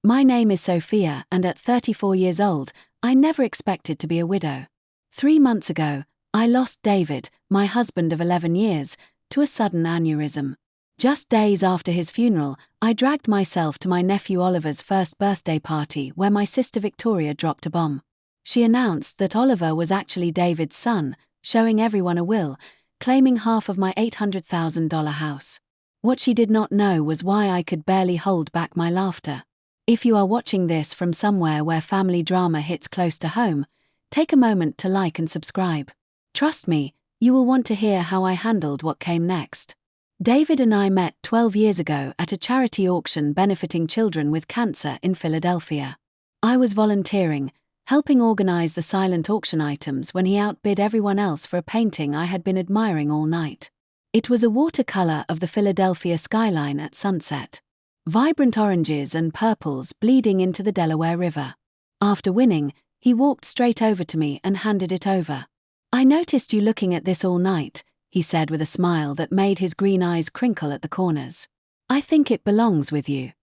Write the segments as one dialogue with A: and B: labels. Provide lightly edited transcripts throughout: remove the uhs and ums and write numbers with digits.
A: My name is Sophia, and at 34 years old, I never expected to be a widow. 3 months ago, I lost David, my husband of 11 years, to a sudden aneurysm. Just days after his funeral, I dragged myself to my nephew Oliver's first birthday party where my sister Victoria dropped a bomb. She announced that Oliver was actually David's son, showing everyone a will, claiming half of my $800,000 house. What she did not know was why I could barely hold back my laughter. If you are watching this from somewhere where family drama hits close to home, take a moment to like and subscribe. Trust me, you will want to hear how I handled what came next. David and I met 12 years ago at a charity auction benefiting children with cancer in Philadelphia. I was volunteering, helping organize the silent auction items when he outbid everyone else for a painting I had been admiring all night. It was a watercolor of the Philadelphia skyline at sunset. Vibrant oranges and purples bleeding into the Delaware River. After winning, he walked straight over to me and handed it over. "I noticed you looking at this all night," he said with a smile that made his green eyes crinkle at the corners. "I think it belongs with you."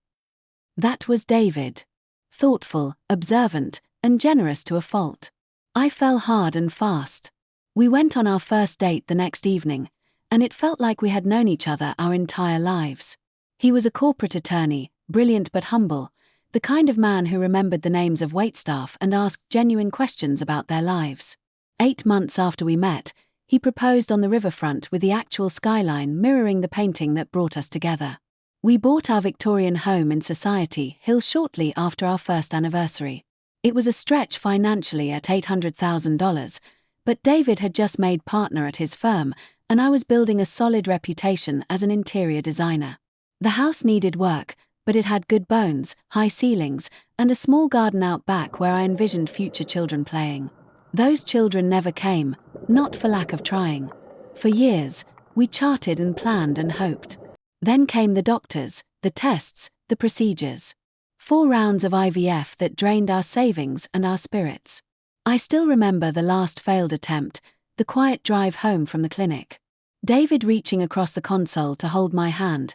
A: That was David. Thoughtful, observant, and generous to a fault. I fell hard and fast. We went on our first date the next evening, and it felt like we had known each other our entire lives. He was a corporate attorney, brilliant but humble, the kind of man who remembered the names of waitstaff and asked genuine questions about their lives. 8 months after we met, he proposed on the riverfront with the actual skyline mirroring the painting that brought us together. We bought our Victorian home in Society Hill shortly after our first anniversary. It was a stretch financially at $800,000, but David had just made partner at his firm, and I was building a solid reputation as an interior designer. The house needed work, but it had good bones, high ceilings, and a small garden out back where I envisioned future children playing. Those children never came, not for lack of trying. For years, we charted and planned and hoped. Then came the doctors, the tests, the procedures. 4 rounds of IVF that drained our savings and our spirits. I still remember the last failed attempt, the quiet drive home from the clinic. David reaching across the console to hold my hand,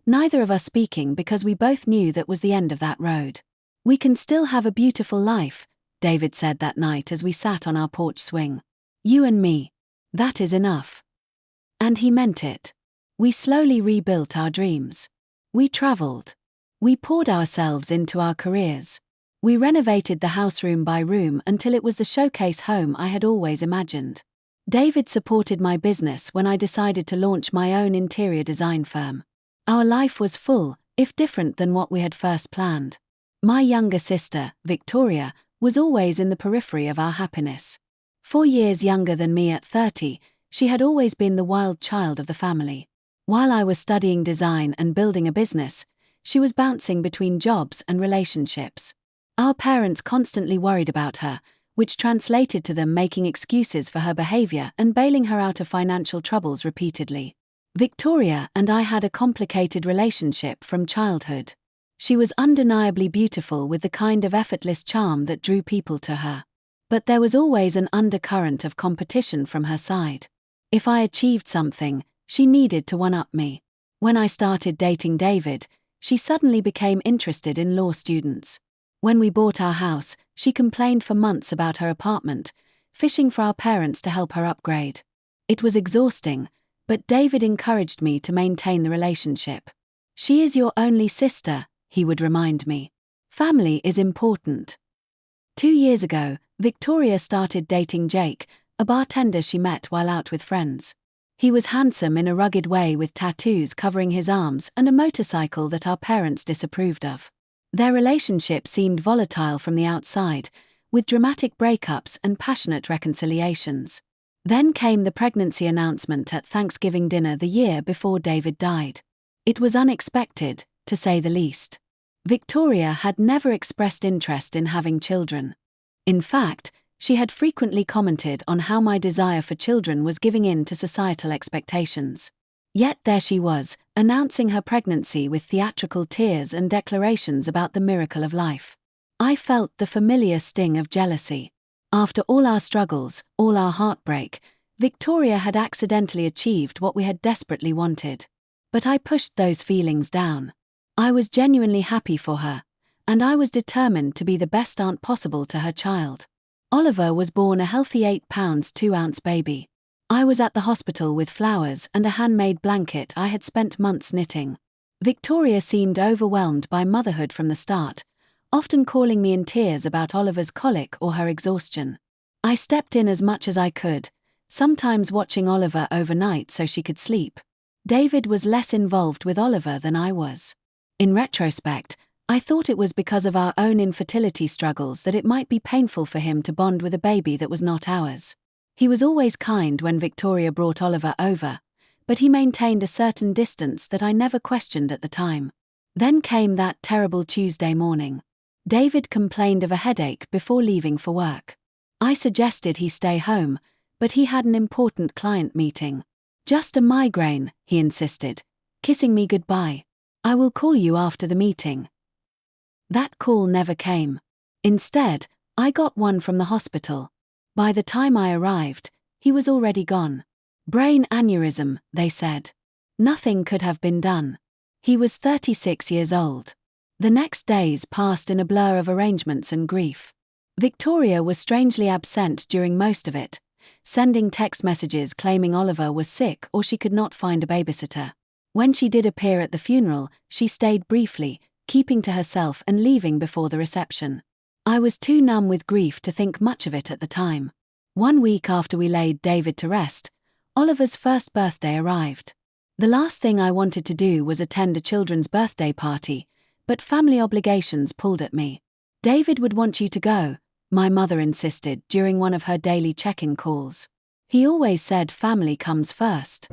A: neither of us speaking because we both knew that was the end of that road. "We can still have a beautiful life," David said that night as we sat on our porch swing. "You and me. That is enough." And he meant it. We slowly rebuilt our dreams. We traveled. We poured ourselves into our careers. We renovated the house room by room until it was the showcase home I had always imagined. David supported my business when I decided to launch my own interior design firm. Our life was full, if different than what we had first planned. My younger sister, Victoria, was always in the periphery of our happiness. 4 years younger than me at 30, she had always been the wild child of the family. While I was studying design and building a business, she was bouncing between jobs and relationships. Our parents constantly worried about her, which translated to them making excuses for her behavior and bailing her out of financial troubles repeatedly. Victoria and I had a complicated relationship from childhood. She was undeniably beautiful with the kind of effortless charm that drew people to her. But there was always an undercurrent of competition from her side. If I achieved something, she needed to one-up me. When I started dating David, she suddenly became interested in law students. When we bought our house, she complained for months about her apartment, fishing for our parents to help her upgrade. It was exhausting, but David encouraged me to maintain the relationship. "She is your only sister," he would remind me. "Family is important." 2 years ago, Victoria started dating Jake, a bartender she met while out with friends. He was handsome in a rugged way with tattoos covering his arms and a motorcycle that our parents disapproved of. Their relationship seemed volatile from the outside, with dramatic breakups and passionate reconciliations. Then came the pregnancy announcement at Thanksgiving dinner the year before David died. It was unexpected, to say the least. Victoria had never expressed interest in having children. In fact, she had frequently commented on how my desire for children was giving in to societal expectations. Yet there she was, announcing her pregnancy with theatrical tears and declarations about the miracle of life. I felt the familiar sting of jealousy. After all our struggles, all our heartbreak, Victoria had accidentally achieved what we had desperately wanted. But I pushed those feelings down. I was genuinely happy for her, and I was determined to be the best aunt possible to her child. Oliver was born a healthy 8 pounds 2 ounce baby. I was at the hospital with flowers and a handmade blanket I had spent months knitting. Victoria seemed overwhelmed by motherhood from the start, often calling me in tears about Oliver's colic or her exhaustion. I stepped in as much as I could, sometimes watching Oliver overnight so she could sleep. David was less involved with Oliver than I was. In retrospect, I thought it was because of our own infertility struggles that it might be painful for him to bond with a baby that was not ours. He was always kind when Victoria brought Oliver over, but he maintained a certain distance that I never questioned at the time. Then came that terrible Tuesday morning. David complained of a headache before leaving for work. I suggested he stay home, but he had an important client meeting. "Just a migraine," he insisted, kissing me goodbye. "I will call you after the meeting." That call never came. Instead, I got one from the hospital. By the time I arrived, he was already gone. Brain aneurysm, they said. Nothing could have been done. He was 36 years old. The next days passed in a blur of arrangements and grief. Victoria was strangely absent during most of it, sending text messages claiming Oliver was sick or she could not find a babysitter. When she did appear at the funeral, she stayed briefly, keeping to herself and leaving before the reception. I was too numb with grief to think much of it at the time. 1 week after we laid David to rest, Oliver's first birthday arrived. The last thing I wanted to do was attend a children's birthday party, but family obligations pulled at me. "David would want you to go," my mother insisted during one of her daily check-in calls. "He always said family comes first."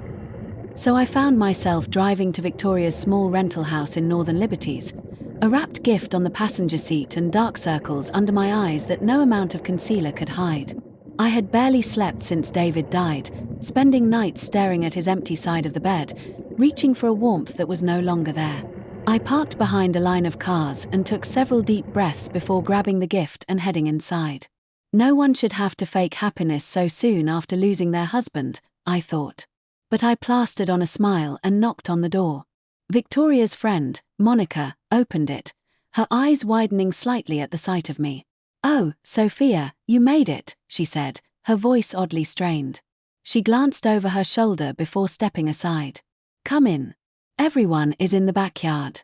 A: So I found myself driving to Victoria's small rental house in Northern Liberties, a wrapped gift on the passenger seat and dark circles under my eyes that no amount of concealer could hide. I had barely slept since David died, spending nights staring at his empty side of the bed, reaching for a warmth that was no longer there. I parked behind a line of cars and took several deep breaths before grabbing the gift and heading inside. No one should have to fake happiness so soon after losing their husband, I thought. But I plastered on a smile and knocked on the door. Victoria's friend, Monica, opened it, her eyes widening slightly at the sight of me. "Oh, Sophia, you made it," she said, her voice oddly strained. She glanced over her shoulder before stepping aside. "Come in. Everyone is in the backyard."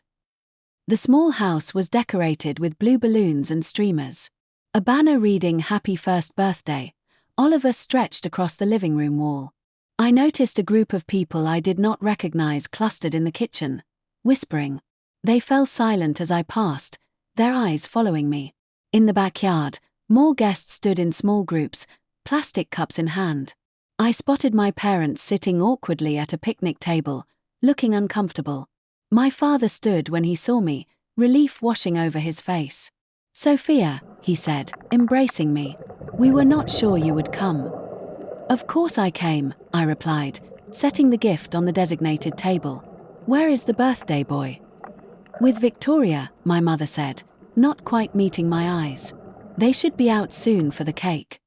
A: The small house was decorated with blue balloons and streamers. A banner reading "Happy First Birthday," Oliver stretched across the living room wall. I noticed a group of people I did not recognize clustered in the kitchen, whispering. They fell silent as I passed, their eyes following me. In the backyard, more guests stood in small groups, plastic cups in hand. I spotted my parents sitting awkwardly at a picnic table, looking uncomfortable. My father stood when he saw me, relief washing over his face. "Sophia," he said, embracing me. "We were not sure you would come." "Of course I came," I replied, setting the gift on the designated table. "Where is the birthday boy?" "With Victoria," my mother said, not quite meeting my eyes. "They should be out soon for the cake."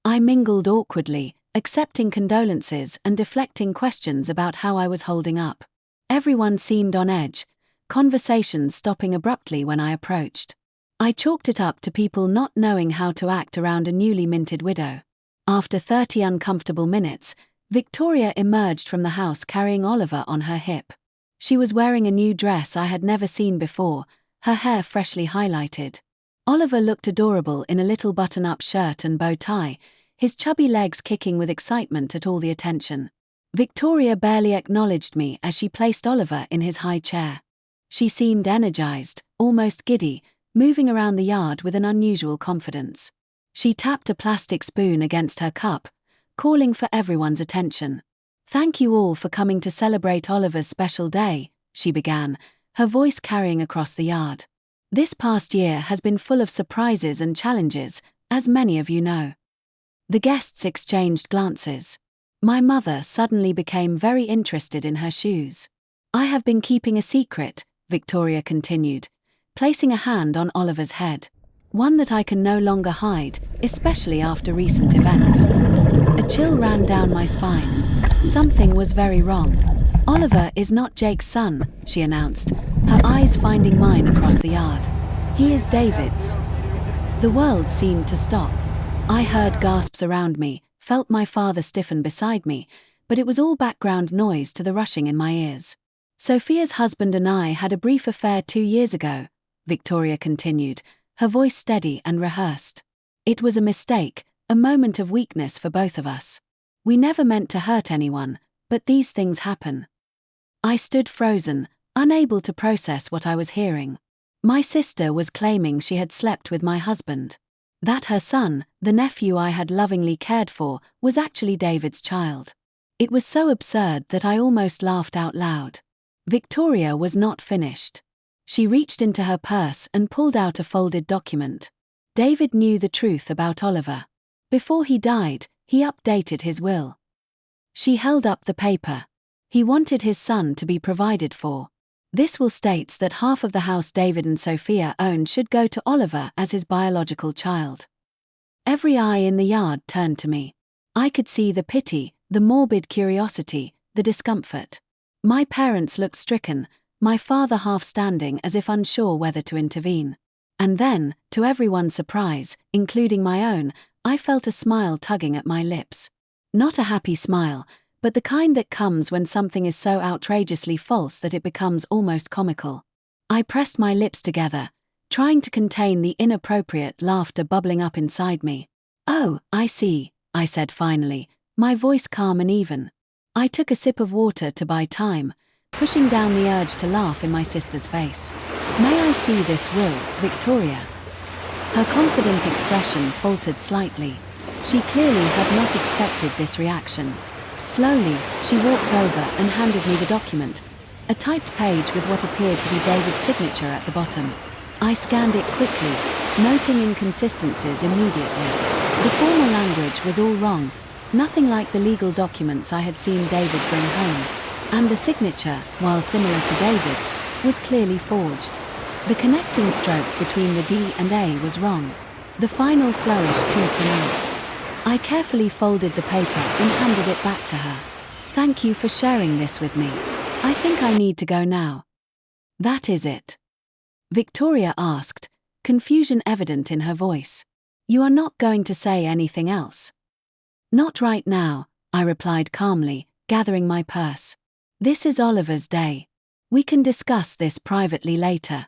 A: I mingled awkwardly, accepting condolences and deflecting questions about how I was holding up. Everyone seemed on edge, conversations stopping abruptly when I approached. I chalked it up to people not knowing how to act around a newly minted widow. After 30 uncomfortable minutes, Victoria emerged from the house carrying Oliver on her hip. She was wearing a new dress I had never seen before, her hair freshly highlighted. Oliver looked adorable in a little button-up shirt and bow tie, his chubby legs kicking with excitement at all the attention. Victoria barely acknowledged me as she placed Oliver in his high chair. She seemed energized, almost giddy, moving around the yard with an unusual confidence. She tapped a plastic spoon against her cup, calling for everyone's attention. "Thank you all for coming to celebrate Oliver's special day," she began, her voice carrying across the yard. "This past year has been full of surprises and challenges, as many of you know." The guests exchanged glances. My mother suddenly became very interested in her shoes. "I have been keeping a secret," Victoria continued, placing a hand on Oliver's head. "One that I can no longer hide, especially after recent events." A chill ran down my spine. Something was very wrong. "Oliver is not Jake's son," she announced, her eyes finding mine across the yard. He is David's. The world seemed to stop. I heard gasps around me, felt my father stiffen beside me, but it was all background noise to the rushing in my ears. Sophia's husband and I had a brief affair 2 years ago, Victoria continued, her voice steady and rehearsed. It was a mistake, a moment of weakness for both of us. We never meant to hurt anyone, but these things happen. I stood frozen, unable to process what I was hearing. My sister was claiming she had slept with my husband. That her son, the nephew I had lovingly cared for, was actually David's child. It was so absurd that I almost laughed out loud. Victoria was not finished. She reached into her purse and pulled out a folded document. David knew the truth about Oliver. Before he died, he updated his will. She held up the paper. He wanted his son to be provided for. This will states that half of the house David and Sophia owned should go to Oliver as his biological child. Every eye in the yard turned to me. I could see the pity, the morbid curiosity, the discomfort. My parents looked stricken, my father half standing as if unsure whether to intervene. And then, to everyone's surprise, including my own, I felt a smile tugging at my lips. Not a happy smile, but the kind that comes when something is so outrageously false that it becomes almost comical. I pressed my lips together, trying to contain the inappropriate laughter bubbling up inside me. "Oh, I see," I said finally, my voice calm and even. I took a sip of water to buy time, pushing down the urge to laugh in my sister's face. "May I see this will, Victoria?" Her confident expression faltered slightly. She clearly had not expected this reaction. Slowly, she walked over and handed me the document, a typed page with what appeared to be David's signature at the bottom. I scanned it quickly, noting inconsistencies immediately. The formal language was all wrong, nothing like the legal documents I had seen David bring home. And the signature, while similar to David's, was clearly forged. The connecting stroke between the D and A was wrong. The final flourish too pronounced. I carefully folded the paper and handed it back to her. "Thank you for sharing this with me. I think I need to go now." "That is it?" Victoria asked, confusion evident in her voice. "You are not going to say anything else?" "Not right now," I replied calmly, gathering my purse. "This is Oliver's day. We can discuss this privately later."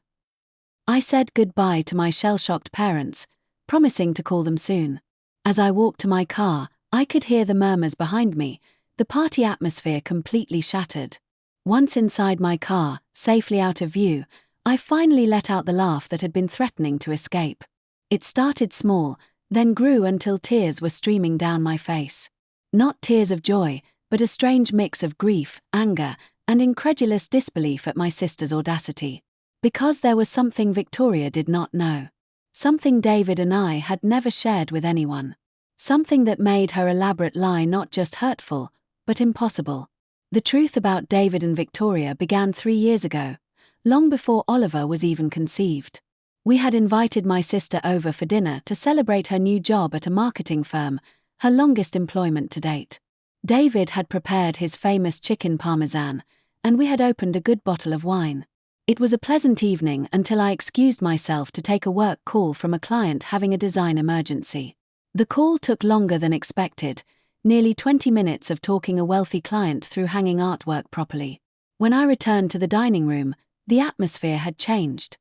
A: I said goodbye to my shell-shocked parents, promising to call them soon. As I walked to my car, I could hear the murmurs behind me, the party atmosphere completely shattered. Once inside my car, safely out of view, I finally let out the laugh that had been threatening to escape. It started small, then grew until tears were streaming down my face. Not tears of joy, but a strange mix of grief, anger, and incredulous disbelief at my sister's audacity. Because there was something Victoria did not know. Something David and I had never shared with anyone. Something that made her elaborate lie not just hurtful, but impossible. The truth about David and Victoria began 3 years ago, long before Oliver was even conceived. We had invited my sister over for dinner to celebrate her new job at a marketing firm, her longest employment to date. David had prepared his famous chicken parmesan, and we had opened a good bottle of wine. It was a pleasant evening until I excused myself to take a work call from a client having a design emergency. The call took longer than expected, nearly 20 minutes of talking a wealthy client through hanging artwork properly. When I returned to the dining room, the atmosphere had changed.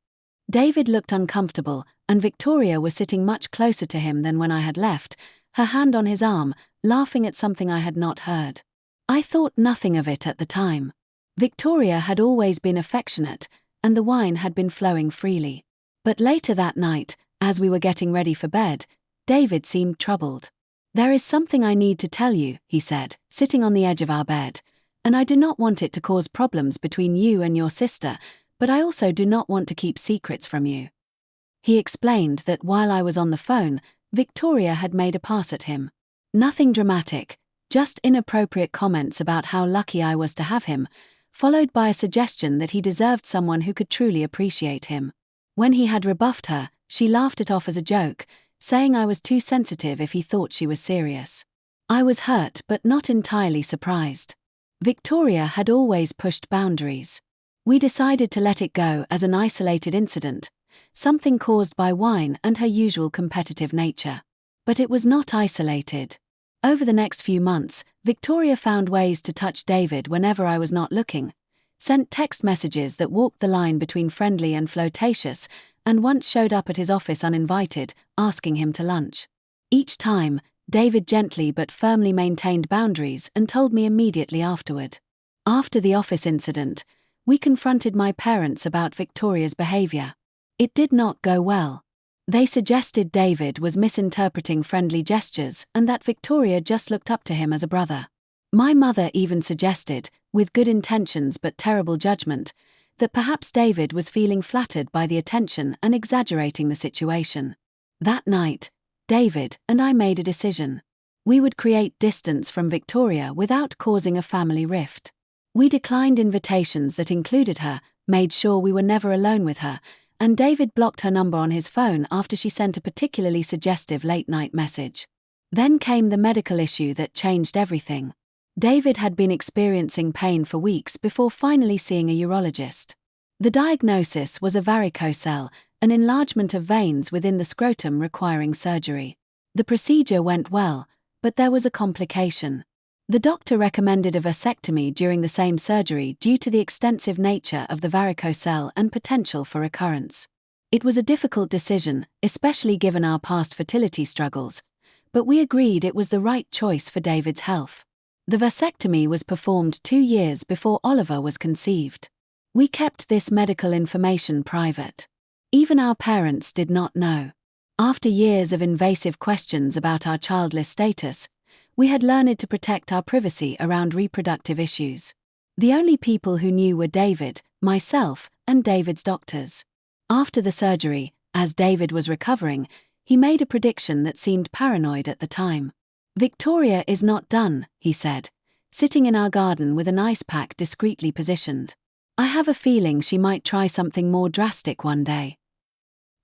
A: David looked uncomfortable, and Victoria was sitting much closer to him than when I had left, her hand on his arm, laughing at something I had not heard. I thought nothing of it at the time. Victoria had always been affectionate, and the wine had been flowing freely. But later that night, as we were getting ready for bed, David seemed troubled. "There is something I need to tell you," he said, sitting on the edge of our bed, "and I do not want it to cause problems between you and your sister, but I also do not want to keep secrets from you." He explained that while I was on the phone, Victoria had made a pass at him. Nothing dramatic, just inappropriate comments about how lucky I was to have him, followed by a suggestion that he deserved someone who could truly appreciate him. When he had rebuffed her, she laughed it off as a joke, saying I was too sensitive if he thought she was serious. I was hurt but not entirely surprised. Victoria had always pushed boundaries. We decided to let it go as an isolated incident, something caused by wine and her usual competitive nature. But it was not isolated. Over the next few months, Victoria found ways to touch David whenever I was not looking, sent text messages that walked the line between friendly and flirtatious, and once showed up at his office uninvited, asking him to lunch. Each time, David gently but firmly maintained boundaries and told me immediately afterward. After the office incident, we confronted my parents about Victoria's behavior. It did not go well. They suggested David was misinterpreting friendly gestures and that Victoria just looked up to him as a brother. My mother even suggested, with good intentions but terrible judgment, that perhaps David was feeling flattered by the attention and exaggerating the situation. That night, David and I made a decision. We would create distance from Victoria without causing a family rift. We declined invitations that included her, made sure we were never alone with her, and David blocked her number on his phone after she sent a particularly suggestive late-night message. Then came the medical issue that changed everything. David had been experiencing pain for weeks before finally seeing a urologist. The diagnosis was a varicocele, an enlargement of veins within the scrotum requiring surgery. The procedure went well, but there was a complication. The doctor recommended a vasectomy during the same surgery due to the extensive nature of the varicocele and potential for recurrence. It was a difficult decision, especially given our past fertility struggles, but we agreed it was the right choice for David's health. The vasectomy was performed 2 years before Oliver was conceived. We kept this medical information private. Even our parents did not know. After years of invasive questions about our childless status, we had learned to protect our privacy around reproductive issues. The only people who knew were David, myself, and David's doctors. After the surgery, as David was recovering, he made a prediction that seemed paranoid at the time. "Victoria is not done," he said, sitting in our garden with an ice pack discreetly positioned. "I have a feeling she might try something more drastic one day."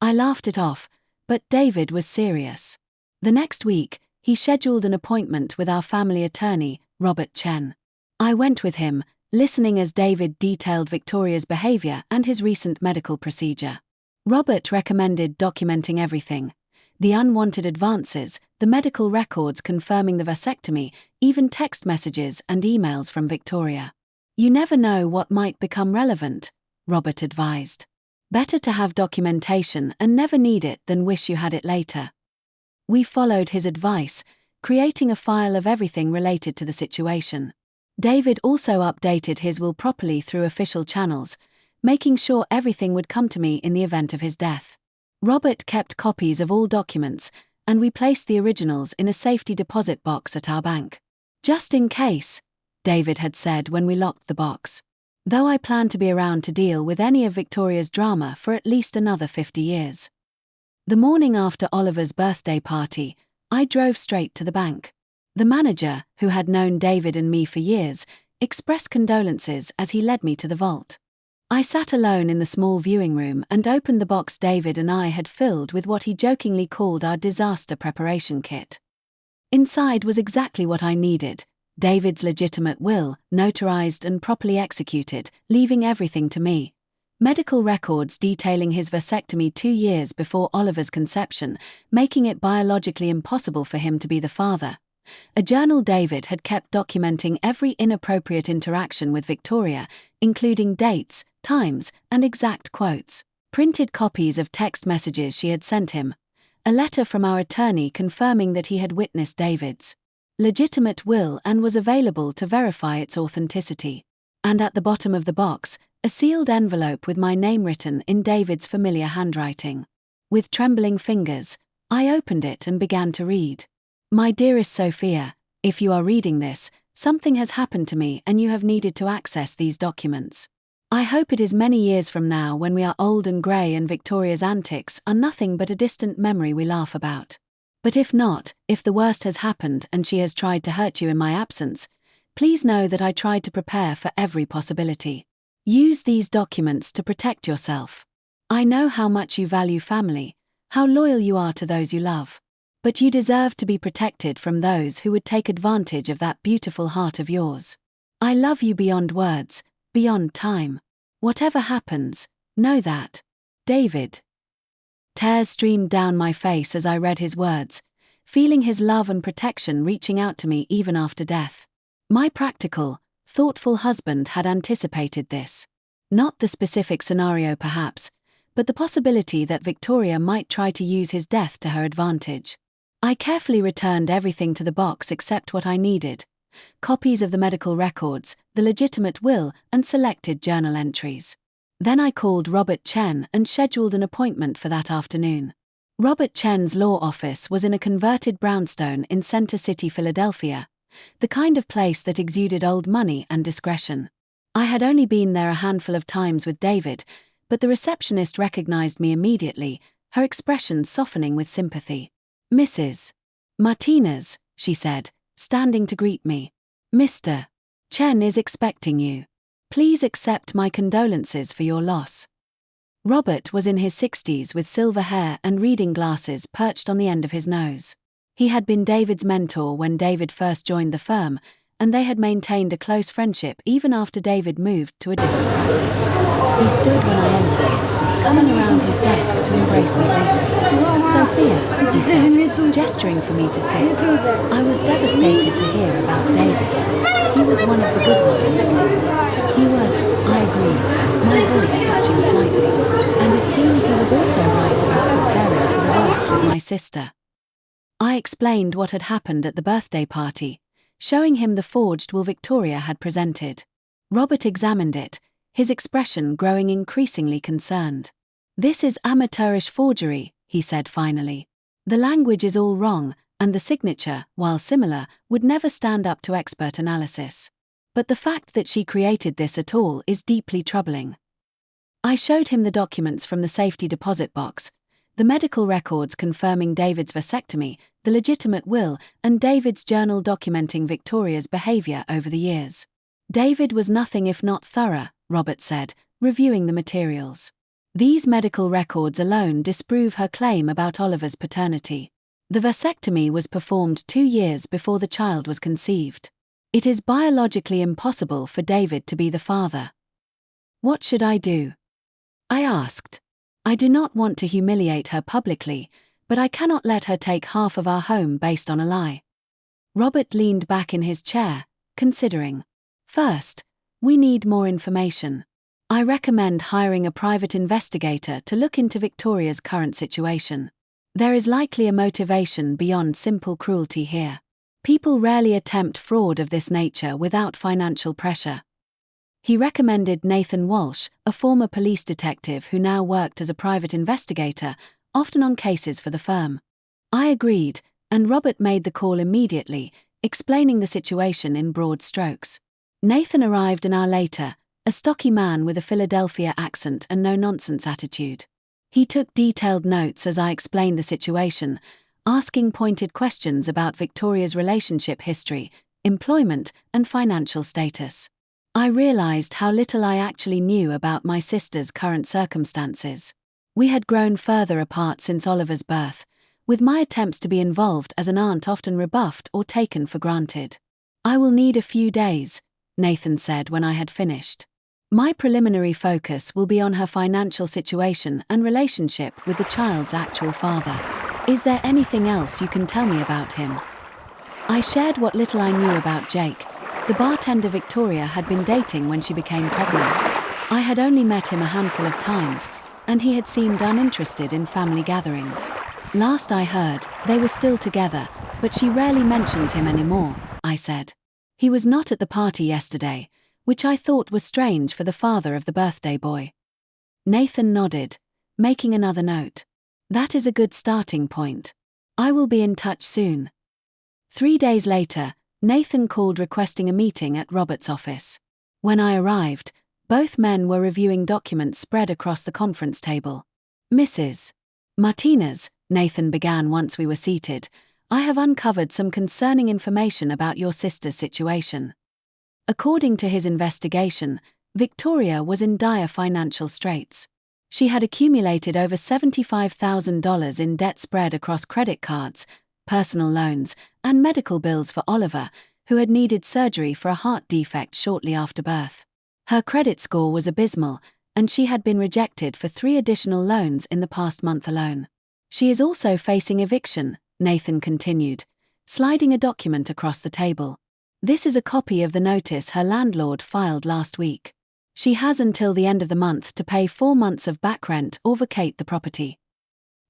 A: I laughed it off, but David was serious. The next week, he scheduled an appointment with our family attorney, Robert Chen. I went with him, listening as David detailed Victoria's behavior and his recent medical procedure. Robert recommended documenting everything: the unwanted advances, the medical records confirming the vasectomy, even text messages and emails from Victoria. "You never know what might become relevant," Robert advised. "Better to have documentation and never need it than wish you had it later." We followed his advice, creating a file of everything related to the situation. David also updated his will properly through official channels, making sure everything would come to me in the event of his death. Robert kept copies of all documents, and we placed the originals in a safety deposit box at our bank. "Just in case," David had said when we locked the box. "Though I plan to be around to deal with any of Victoria's drama for at least another 50 years. The morning after Oliver's birthday party, I drove straight to the bank. The manager, who had known David and me for years, expressed condolences as he led me to the vault. I sat alone in the small viewing room and opened the box David and I had filled with what he jokingly called our disaster preparation kit. Inside was exactly what I needed: David's legitimate will, notarized and properly executed, leaving everything to me. Medical records detailing his vasectomy 2 years before Oliver's conception, making it biologically impossible for him to be the father. A journal David had kept documenting every inappropriate interaction with Victoria, including dates, times, and exact quotes. Printed copies of text messages she had sent him. A letter from our attorney confirming that he had witnessed David's legitimate will and was available to verify its authenticity. And at the bottom of the box, a sealed envelope with my name written in David's familiar handwriting. With trembling fingers, I opened it and began to read. "My dearest Sophia, if you are reading this, something has happened to me and you have needed to access these documents. I hope it is many years from now when we are old and grey and Victoria's antics are nothing but a distant memory we laugh about. But if not, if the worst has happened and she has tried to hurt you in my absence, please know that I tried to prepare for every possibility. Use these documents to protect yourself. I know how much you value family, how loyal you are to those you love. But you deserve to be protected from those who would take advantage of that beautiful heart of yours. I love you beyond words, beyond time. Whatever happens, know that. David." Tears streamed down my face as I read his words, feeling his love and protection reaching out to me even after death. My practical, thoughtful husband had anticipated this. Not the specific scenario perhaps, but the possibility that Victoria might try to use his death to her advantage. I carefully returned everything to the box except what I needed: copies of the medical records, the legitimate will, and selected journal entries. Then I called Robert Chen and scheduled an appointment for that afternoon. Robert Chen's law office was in a converted brownstone in Center City, Philadelphia, the kind of place that exuded old money and discretion. I had only been there a handful of times with David, but the receptionist recognized me immediately, her expression softening with sympathy. "Mrs. Martinez," she said, standing to greet me. "Mr. Chen is expecting you. Please accept my condolences for your loss." Robert was in his 60s with silver hair and reading glasses perched on the end of his nose. He had been David's mentor when David first joined the firm, and they had maintained a close friendship even after David moved to a different practice. He stood when I entered, coming around his desk to embrace me briefly. "Sophia," he said, gesturing for me to sit. I was devastated to hear about David. He was one of the good ones. He was, I agreed, my voice catching slightly, and it seems he was also right about preparing for the worst with my sister. I explained what had happened at the birthday party, showing him the forged will Victoria had presented. Robert examined it, his expression growing increasingly concerned. "This is amateurish forgery," he said finally. "The language is all wrong, and the signature, while similar, would never stand up to expert analysis. But the fact that she created this at all is deeply troubling." I showed him the documents from the safety deposit box, the medical records confirming David's vasectomy, the legitimate will, and David's journal documenting Victoria's behavior over the years. "David was nothing if not thorough," Robert said, reviewing the materials. "These medical records alone disprove her claim about Oliver's paternity. The vasectomy was performed 2 years before the child was conceived. It is biologically impossible for David to be the father." "What should I do?" I asked. "I do not want to humiliate her publicly, but I cannot let her take half of our home based on a lie." Robert leaned back in his chair, considering. "First, we need more information. I recommend hiring a private investigator to look into Victoria's current situation. There is likely a motivation beyond simple cruelty here. People rarely attempt fraud of this nature without financial pressure." He recommended Nathan Walsh, a former police detective who now worked as a private investigator, often on cases for the firm. I agreed, and Robert made the call immediately, explaining the situation in broad strokes. Nathan arrived an hour later, a stocky man with a Philadelphia accent and no-nonsense attitude. He took detailed notes as I explained the situation, asking pointed questions about Victoria's relationship history, employment, and financial status. I realized how little I actually knew about my sister's current circumstances. We had grown further apart since Oliver's birth, with my attempts to be involved as an aunt often rebuffed or taken for granted. "I will need a few days," Nathan said when I had finished. "My preliminary focus will be on her financial situation and relationship with the child's actual father. Is there anything else you can tell me about him?" I shared what little I knew about Jake, the bartender Victoria had been dating when she became pregnant. I had only met him a handful of times, and he had seemed uninterested in family gatherings. "Last I heard, they were still together, but she rarely mentions him anymore," I said. "He was not at the party yesterday," which I thought was strange for the father of the birthday boy. Nathan nodded, making another note. "That is a good starting point. I will be in touch soon." 3 days later, Nathan called requesting a meeting at Robert's office. When I arrived, both men were reviewing documents spread across the conference table. "Mrs. Martinez," Nathan began once we were seated, "I have uncovered some concerning information about your sister's situation." According to his investigation, Victoria was in dire financial straits. She had accumulated over $75,000 in debt spread across credit cards, personal loans, and medical bills for Oliver, who had needed surgery for a heart defect shortly after birth. Her credit score was abysmal, and she had been rejected for 3 additional loans in the past month alone. She is also facing eviction, Nathan continued, sliding a document across the table. This is a copy of the notice her landlord filed last week. She has until the end of the month to pay 4 months of back rent or vacate the property.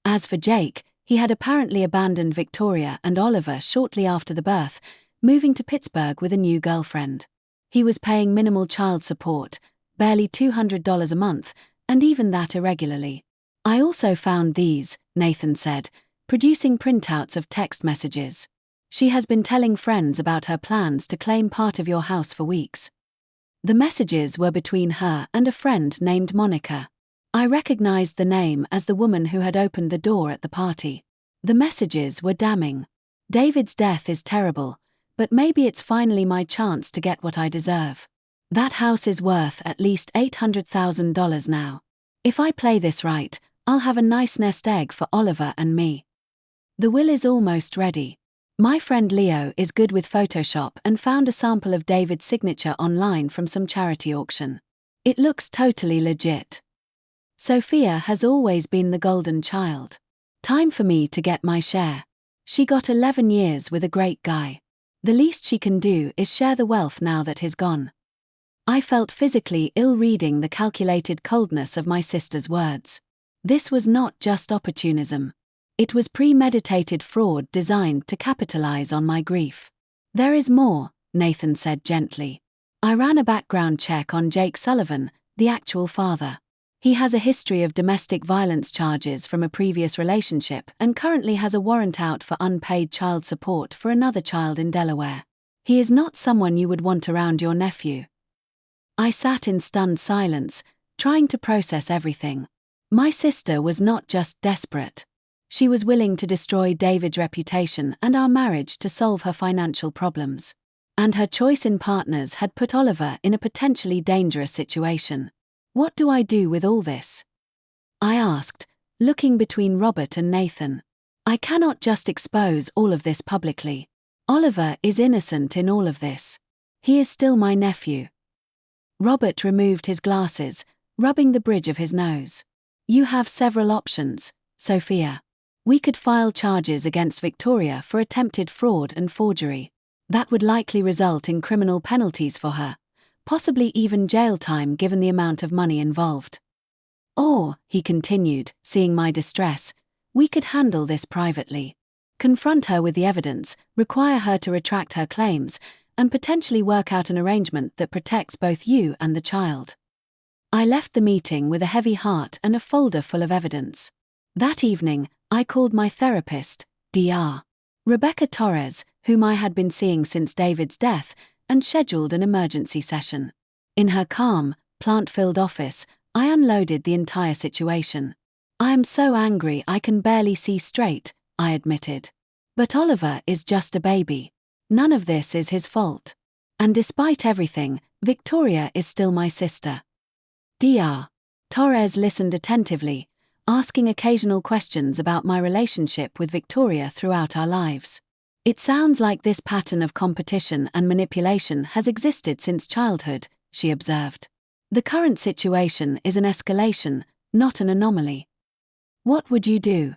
A: As for Jake, he had apparently abandoned Victoria and Oliver shortly after the birth, moving to Pittsburgh with a new girlfriend. He was paying minimal child support, barely $200 a month, and even that irregularly. I also found these, Nathan said, producing printouts of text messages. She has been telling friends about her plans to claim part of your house for weeks. The messages were between her and a friend named Monica. I recognized the name as the woman who had opened the door at the party. The messages were damning. David's death is terrible, but maybe it's finally my chance to get what I deserve. That house is worth at least $800,000 now. If I play this right, I'll have a nice nest egg for Oliver and me. The will is almost ready. My friend Leo is good with Photoshop and found a sample of David's signature online from some charity auction. It looks totally legit. Sophia has always been the golden child. Time for me to get my share. She got 11 years with a great guy. The least she can do is share the wealth now that he's gone. I felt physically ill reading the calculated coldness of my sister's words. This was not just opportunism. It was premeditated fraud designed to capitalize on my grief. There is more, Nathan said gently. I ran a background check on Jake Sullivan, the actual father. He has a history of domestic violence charges from a previous relationship and currently has a warrant out for unpaid child support for another child in Delaware. He is not someone you would want around your nephew. I sat in stunned silence, trying to process everything. My sister was not just desperate. She was willing to destroy David's reputation and our marriage to solve her financial problems. And her choice in partners had put Oliver in a potentially dangerous situation. What do I do with all this? I asked, looking between Robert and Nathan. I cannot just expose all of this publicly. Oliver is innocent in all of this. He is still my nephew. Robert removed his glasses, rubbing the bridge of his nose. You have several options, Sophia. We could file charges against Victoria for attempted fraud and forgery. That would likely result in criminal penalties for her, possibly even jail time given the amount of money involved. Or, he continued, seeing my distress, we could handle this privately. Confront her with the evidence, require her to retract her claims, and potentially work out an arrangement that protects both you and the child. I left the meeting with a heavy heart and a folder full of evidence. That evening, I called my therapist, Dr. Rebecca Torres, whom I had been seeing since David's death, and scheduled an emergency session. In her calm, plant-filled office, I unloaded the entire situation. I am so angry I can barely see straight, I admitted. But Oliver is just a baby. None of this is his fault. And despite everything, Victoria is still my sister. Dr. Torres listened attentively, asking occasional questions about my relationship with Victoria throughout our lives. It sounds like this pattern of competition and manipulation has existed since childhood, she observed. The current situation is an escalation, not an anomaly. What would you do?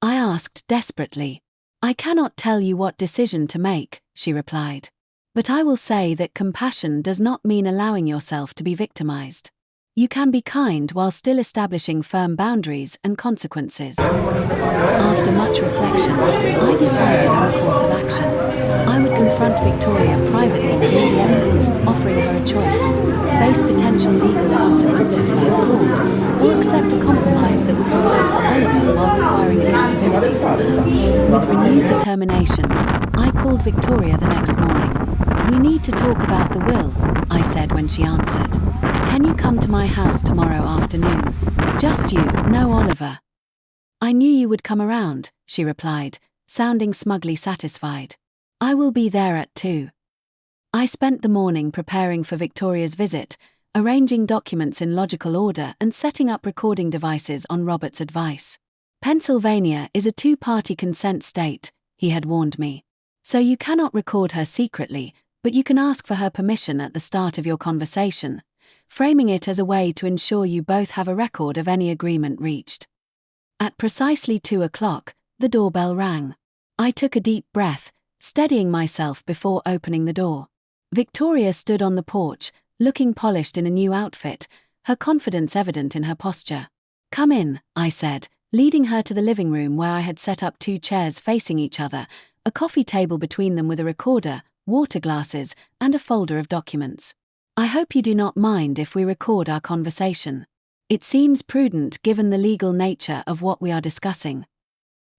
A: I asked desperately. I cannot tell you what decision to make, she replied. But I will say that compassion does not mean allowing yourself to be victimized. You can be kind while still establishing firm boundaries and consequences. After much reflection, I decided on a course of action. I would confront Victoria privately with all the evidence, offering her a choice: face potential legal consequences for her fraud, or accept a compromise that would provide for Oliver while requiring accountability from her. With renewed determination, I called Victoria the next morning. We need to talk about the will, I said when she answered. Can you come to my house tomorrow afternoon? Just you, no Oliver. I knew you would come around, she replied, sounding smugly satisfied. I will be there at 2. I spent the morning preparing for Victoria's visit, arranging documents in logical order and setting up recording devices on Robert's advice. Pennsylvania is a 2-party consent state, he had warned me. So you cannot record her secretly, but you can ask for her permission at the start of your conversation, framing it as a way to ensure you both have a record of any agreement reached. At precisely 2 o'clock, the doorbell rang. I took a deep breath, steadying myself before opening the door. Victoria stood on the porch, looking polished in a new outfit, her confidence evident in her posture. "Come in," I said, leading her to the living room where I had set up 2 chairs facing each other, a coffee table between them with a recorder, water glasses, and a folder of documents. "I hope you do not mind if we record our conversation. It seems prudent given the legal nature of what we are discussing."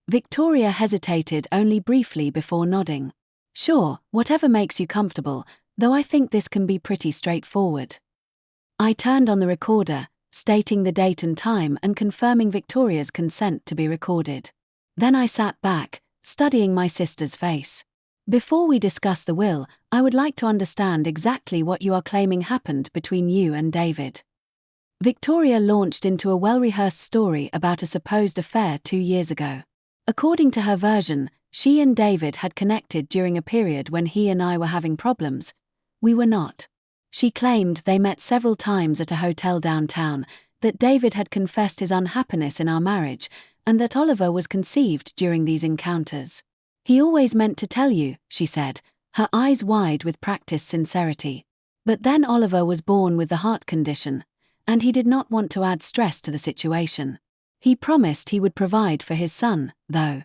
A: Victoria hesitated only briefly before nodding. "Sure, whatever makes you comfortable, though I think this can be pretty straightforward." I turned on the recorder, stating the date and time and confirming Victoria's consent to be recorded. Then I sat back, studying my sister's face. "Before we discuss the will, I would like to understand exactly what you are claiming happened between you and David." Victoria launched into a well-rehearsed story about a supposed affair 2 years ago. According to her version, she and David had connected during a period when he and I were having problems. We were not. She claimed they met several times at a hotel downtown, that David had confessed his unhappiness in our marriage, and that Oliver was conceived during these encounters. "He always meant to tell you," she said, her eyes wide with practiced sincerity. "But then Oliver was born with the heart condition, and he did not want to add stress to the situation. He promised he would provide for his son, though."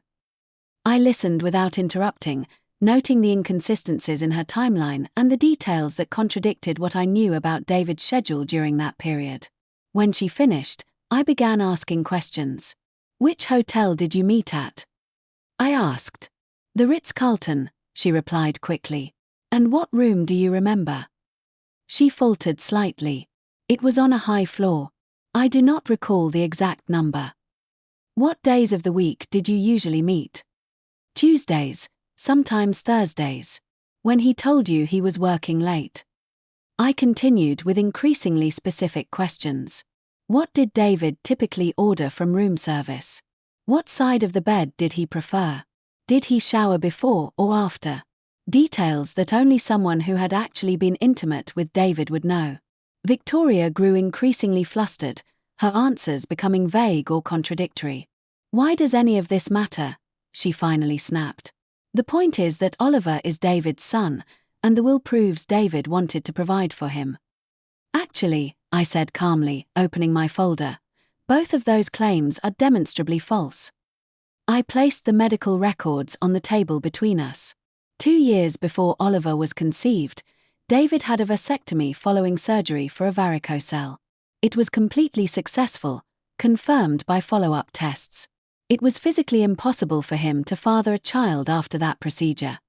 A: I listened without interrupting, noting the inconsistencies in her timeline and the details that contradicted what I knew about David's schedule during that period. When she finished, I began asking questions. "Which hotel did you meet at?" I asked. "The Ritz-Carlton," she replied quickly. "And what room do you remember?" She faltered slightly. "It was on a high floor. I do not recall the exact number." "What days of the week did you usually meet?" "Tuesdays, sometimes Thursdays." "When he told you he was working late?" I continued with increasingly specific questions. "What did David typically order from room service? What side of the bed did he prefer? Did he shower before or after?" Details that only someone who had actually been intimate with David would know. Victoria grew increasingly flustered, her answers becoming vague or contradictory. "Why does any of this matter?" she finally snapped. "The point is that Oliver is David's son, and the will proves David wanted to provide for him." "Actually," I said calmly, opening my folder, "both of those claims are demonstrably false." I placed the medical records on the table between us. 2 years before Oliver was conceived, David had a vasectomy following surgery for a varicocele. It was completely successful, confirmed by follow-up tests. It was physically impossible for him to father a child after that procedure.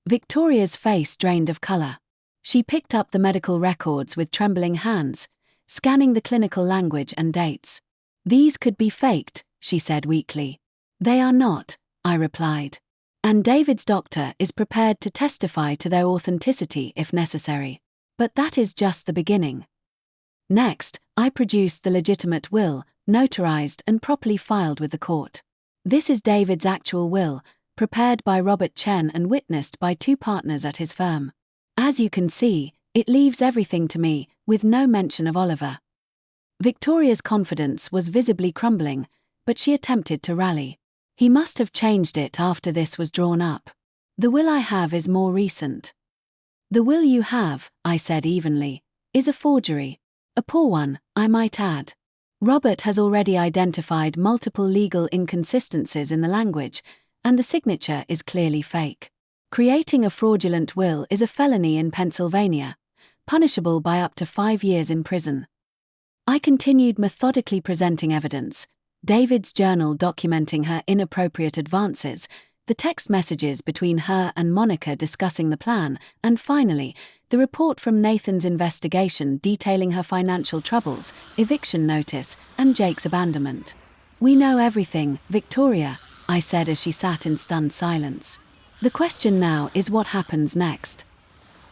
A: Victoria's face drained of color. She picked up the medical records with trembling hands, scanning the clinical language and dates. "These could be faked," she said weakly. "They are not," I replied. "And David's doctor is prepared to testify to their authenticity if necessary. But that is just the beginning." Next, I produced the legitimate will, notarized and properly filed with the court. This is David's actual will, prepared by Robert Chen and witnessed by 2 partners at his firm. As you can see, it leaves everything to me, with no mention of Oliver. Victoria's confidence was visibly crumbling, but she attempted to rally. "He must have changed it after this was drawn up. The will I have is more recent." "The will you have," I said evenly, "is a forgery. A poor one, I might add. Robert has already identified multiple legal inconsistencies in the language, and the signature is clearly fake. Creating a fraudulent will is a felony in Pennsylvania, punishable by up to 5 years in prison." I continued methodically presenting evidence: David's journal documenting her inappropriate advances, the text messages between her and Monica discussing the plan, and finally, the report from Nathan's investigation detailing her financial troubles, eviction notice, and Jake's abandonment. "We know everything, Victoria," I said as she sat in stunned silence. "The question now is what happens next."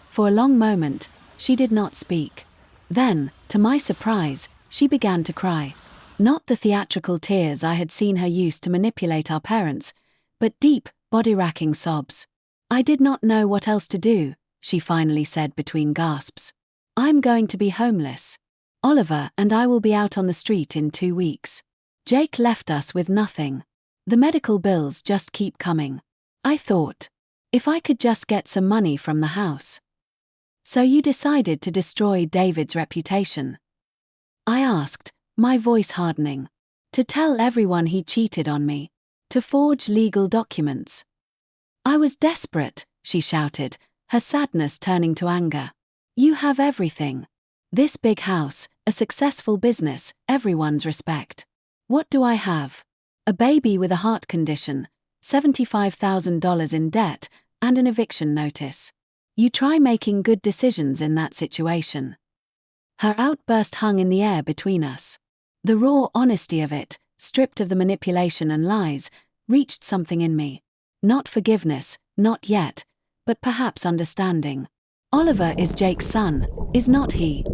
A: For a long moment, she did not speak. Then, to my surprise, she began to cry. Not the theatrical tears I had seen her use to manipulate our parents, but deep, body-racking sobs. "I did not know what else to do," she finally said between gasps. I'm going to be homeless. Oliver and I will be out on the street in 2 weeks. Jake left us with nothing. The medical bills just keep coming. I thought, if I could just get some money from the house. So you decided to destroy David's reputation? I asked, my voice hardening. To tell everyone he cheated on me. To forge legal documents. I was desperate, she shouted, her sadness turning to anger. You have everything. This big house, a successful business, everyone's respect. What do I have? A baby with a heart condition, $75,000 in debt, and an eviction notice. You try making good decisions in that situation. Her outburst hung in the air between us. The raw honesty of it, stripped of the manipulation and lies, reached something in me. Not forgiveness, not yet, but perhaps understanding. Oliver is Jake's son, is not he?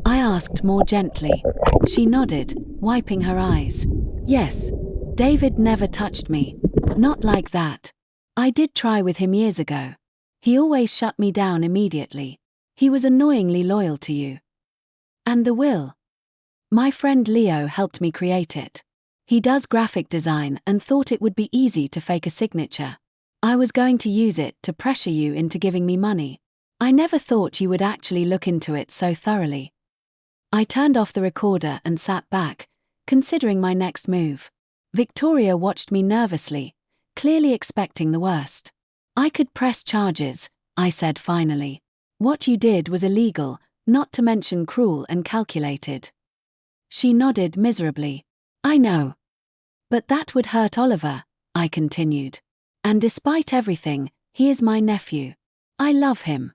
A: I asked more gently. She nodded, wiping her eyes. Yes. David never touched me. Not like that. I did try with him years ago. He always shut me down immediately. He was annoyingly loyal to you. And the will? My friend Leo helped me create it. He does graphic design and thought it would be easy to fake a signature. I was going to use it to pressure you into giving me money. I never thought you would actually look into it so thoroughly. I turned off the recorder and sat back, considering my next move. Victoria watched me nervously, clearly expecting the worst. I could press charges, I said finally. What you did was illegal, not to mention cruel and calculated. She nodded miserably. I know. But that would hurt Oliver, I continued. And despite everything, he is my nephew. I love him.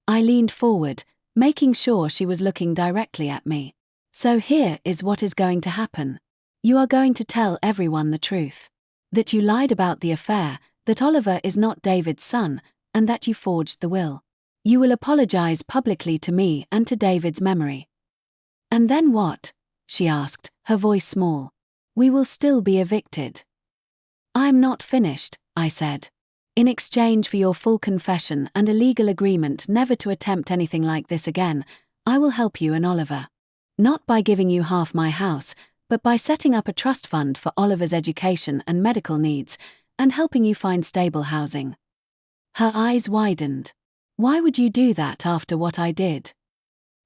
A: I leaned forward, making sure she was looking directly at me. So here is what is going to happen. You are going to tell everyone the truth. That you lied about the affair, that Oliver is not David's son, and that you forged the will. You will apologize publicly to me and to David's memory. And then what? She asked, her voice small. We will still be evicted. I'm not finished, I said. In exchange for your full confession and a legal agreement never to attempt anything like this again, I will help you and Oliver. Not by giving you half my house, but by setting up a trust fund for Oliver's education and medical needs, and helping you find stable housing. Her eyes widened. Why would you do that after what I did?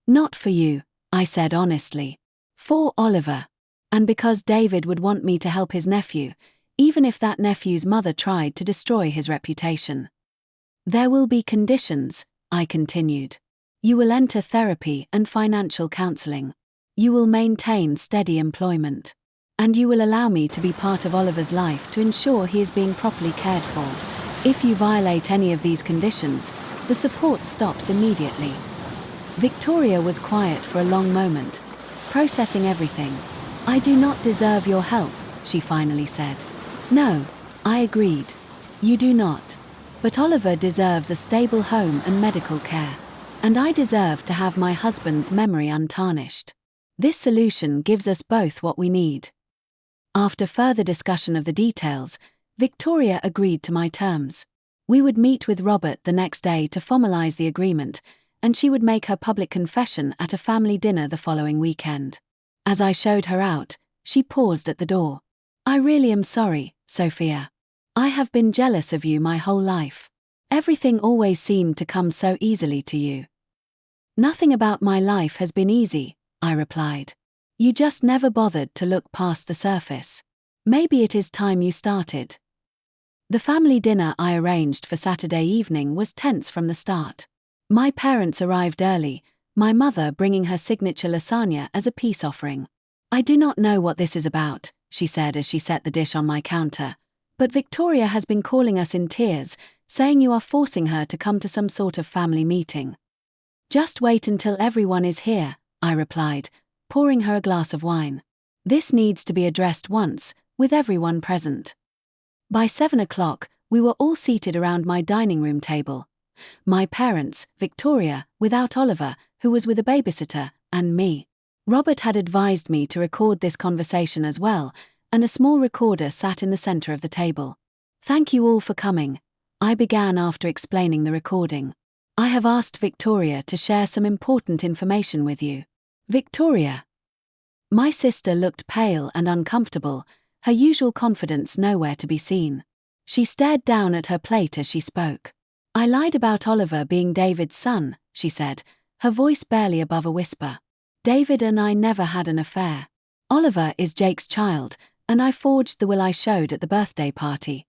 A: Not for you, I said honestly. For Oliver. And because David would want me to help his nephew, even if that nephew's mother tried to destroy his reputation. There will be conditions, I continued. You will enter therapy and financial counseling. You will maintain steady employment. And you will allow me to be part of Oliver's life to ensure he is being properly cared for. If you violate any of these conditions, the support stops immediately. Victoria was quiet for a long moment, processing everything. I do not deserve your help, she finally said. No, I agreed. You do not. But Oliver deserves a stable home and medical care. And I deserve to have my husband's memory untarnished. This solution gives us both what we need. After further discussion of the details, Victoria agreed to my terms. We would meet with Robert the next day to formalize the agreement, and she would make her public confession at a family dinner the following weekend. As I showed her out, she paused at the door. I really am sorry, Sophia. I have been jealous of you my whole life. Everything always seemed to come so easily to you. Nothing about my life has been easy, I replied. You just never bothered to look past the surface. Maybe it is time you started. The family dinner I arranged for Saturday evening was tense from the start. My parents arrived early, my mother bringing her signature lasagna as a peace offering. I do not know what this is about, she said as she set the dish on my counter, but Victoria has been calling us in tears, saying you are forcing her to come to some sort of family meeting. Just wait until everyone is here, I replied, pouring her a glass of wine. This needs to be addressed once, with everyone present. By 7 o'clock, we were all seated around my dining room table. My parents, Victoria, without Oliver, who was with a babysitter, and me. Robert had advised me to record this conversation as well, and a small recorder sat in the center of the table. Thank you all for coming, I began after explaining the recording. I have asked Victoria to share some important information with you. Victoria. My sister looked pale and uncomfortable, her usual confidence nowhere to be seen. She stared down at her plate as she spoke. I lied about Oliver being David's son, she said, her voice barely above a whisper. David and I never had an affair. Oliver is Jake's child, and I forged the will I showed at the birthday party.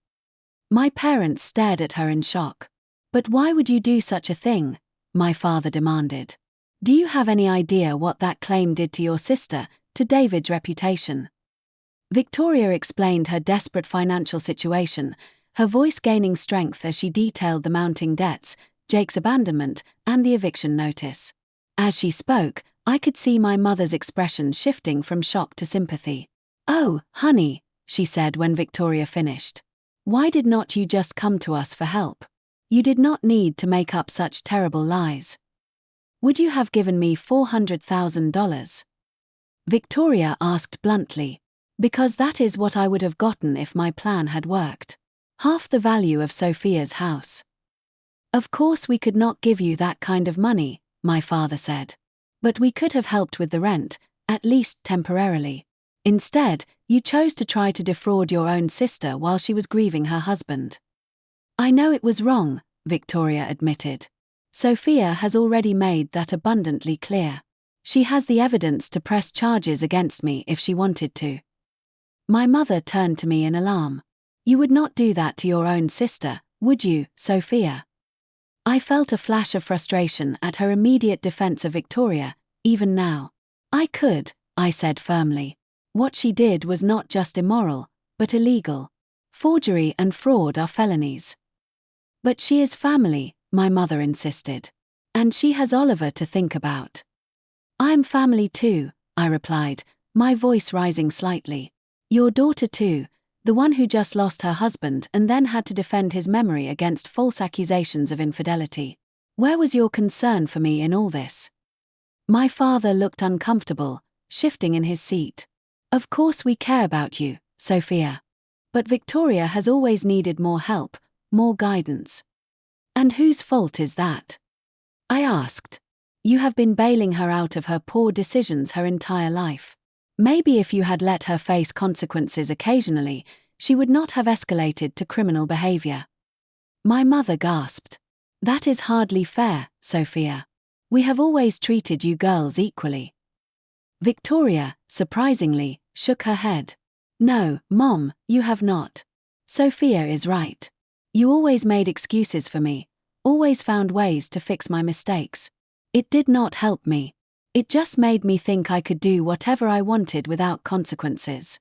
A: My parents stared at her in shock. But why would you do such a thing? My father demanded. Do you have any idea what that claim did to your sister, to David's reputation? Victoria explained her desperate financial situation, her voice gaining strength as she detailed the mounting debts, Jake's abandonment, and the eviction notice. As she spoke, I could see my mother's expression shifting from shock to sympathy. Oh, honey, she said when Victoria finished. Why did not you just come to us for help? You did not need to make up such terrible lies. Would you have given me $400,000? Victoria asked bluntly. Because that is what I would have gotten if my plan had worked. Half the value of Sophia's house. Of course we could not give you that kind of money, my father said. But we could have helped with the rent, at least temporarily. Instead, you chose to try to defraud your own sister while she was grieving her husband. I know it was wrong, Victoria admitted. Sophia has already made that abundantly clear. She has the evidence to press charges against me if she wanted to. My mother turned to me in alarm. You would not do that to your own sister, would you, Sophia? I felt a flash of frustration at her immediate defense of Victoria, even now. I could, I said firmly. What she did was not just immoral, but illegal. Forgery and fraud are felonies. But she is family, my mother insisted. And she has Oliver to think about. I'm family too, I replied, my voice rising slightly. Your daughter too, the one who just lost her husband and then had to defend his memory against false accusations of infidelity. Where was your concern for me in all this? My father looked uncomfortable, shifting in his seat. Of course we care about you, Sophia. But Victoria has always needed more help, more guidance. And whose fault is that? I asked. You have been bailing her out of her poor decisions her entire life. Maybe if you had let her face consequences occasionally, she would not have escalated to criminal behavior. My mother gasped. That is hardly fair, Sophia. We have always treated you girls equally. Victoria, surprisingly, shook her head. No, Mom, you have not. Sophia is right. You always made excuses for me, always found ways to fix my mistakes. It did not help me. It just made me think I could do whatever I wanted without consequences.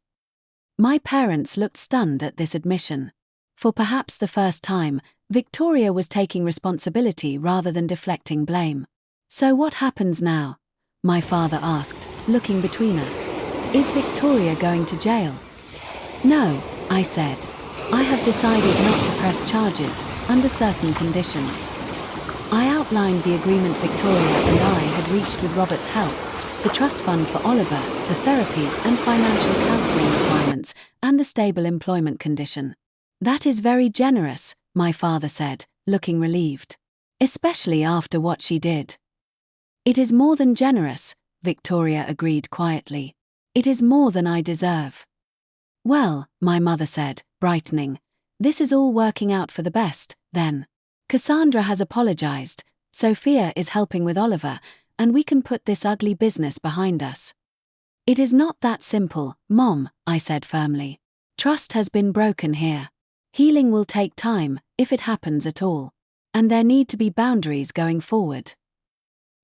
A: My parents looked stunned at this admission. For perhaps the first time, Victoria was taking responsibility rather than deflecting blame. So what happens now? My father asked, looking between us. Is Victoria going to jail? No, I said. I have decided not to press charges, under certain conditions. I outlined the agreement Victoria and I had reached with Robert's help, the trust fund for Oliver, the therapy and financial counseling requirements, and the stable employment condition. That is very generous, my father said, looking relieved. Especially after what she did. It is more than generous, Victoria agreed quietly. It is more than I deserve. Well, my mother said, brightening, this is all working out for the best, then. Cassandra has apologized, Sophia is helping with Oliver, and we can put this ugly business behind us. It is not that simple, Mom, I said firmly. Trust has been broken here. Healing will take time, if it happens at all. And there need to be boundaries going forward.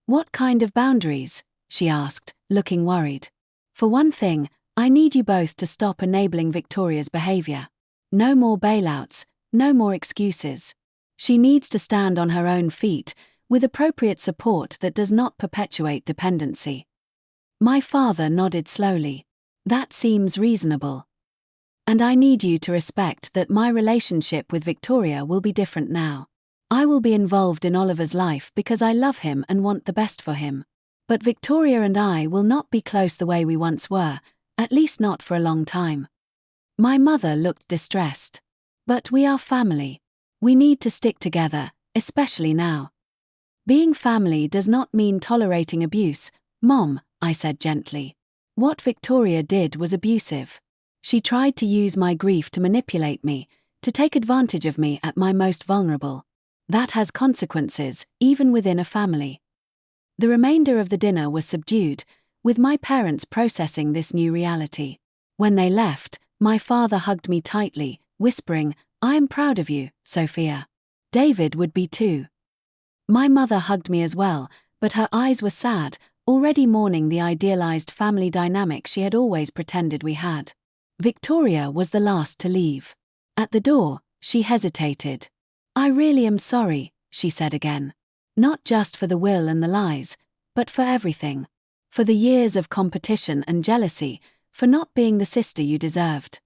A: What kind of boundaries? She asked, looking worried. For one thing, I need you both to stop enabling Victoria's behavior. No more bailouts, no more excuses. She needs to stand on her own feet, with appropriate support that does not perpetuate dependency. My father nodded slowly. That seems reasonable. And I need you to respect that my relationship with Victoria will be different now. I will be involved in Oliver's life because I love him and want the best for him. But Victoria and I will not be close the way we once were, at least not for a long time. My mother looked distressed. But we are family. We need to stick together, especially now. Being family does not mean tolerating abuse, Mom, I said gently. What Victoria did was abusive. She tried to use my grief to manipulate me, to take advantage of me at my most vulnerable. That has consequences, even within a family. The remainder of the dinner was subdued, with my parents processing this new reality. When they left, my father hugged me tightly, whispering, "I am proud of you, Sophia. David would be too." My mother hugged me as well, but her eyes were sad, already mourning the idealized family dynamic she had always pretended we had. Victoria was the last to leave. At the door, she hesitated. "I really am sorry," she said again. "Not just for the will and the lies, but for everything. For the years of competition and jealousy, for not being the sister you deserved."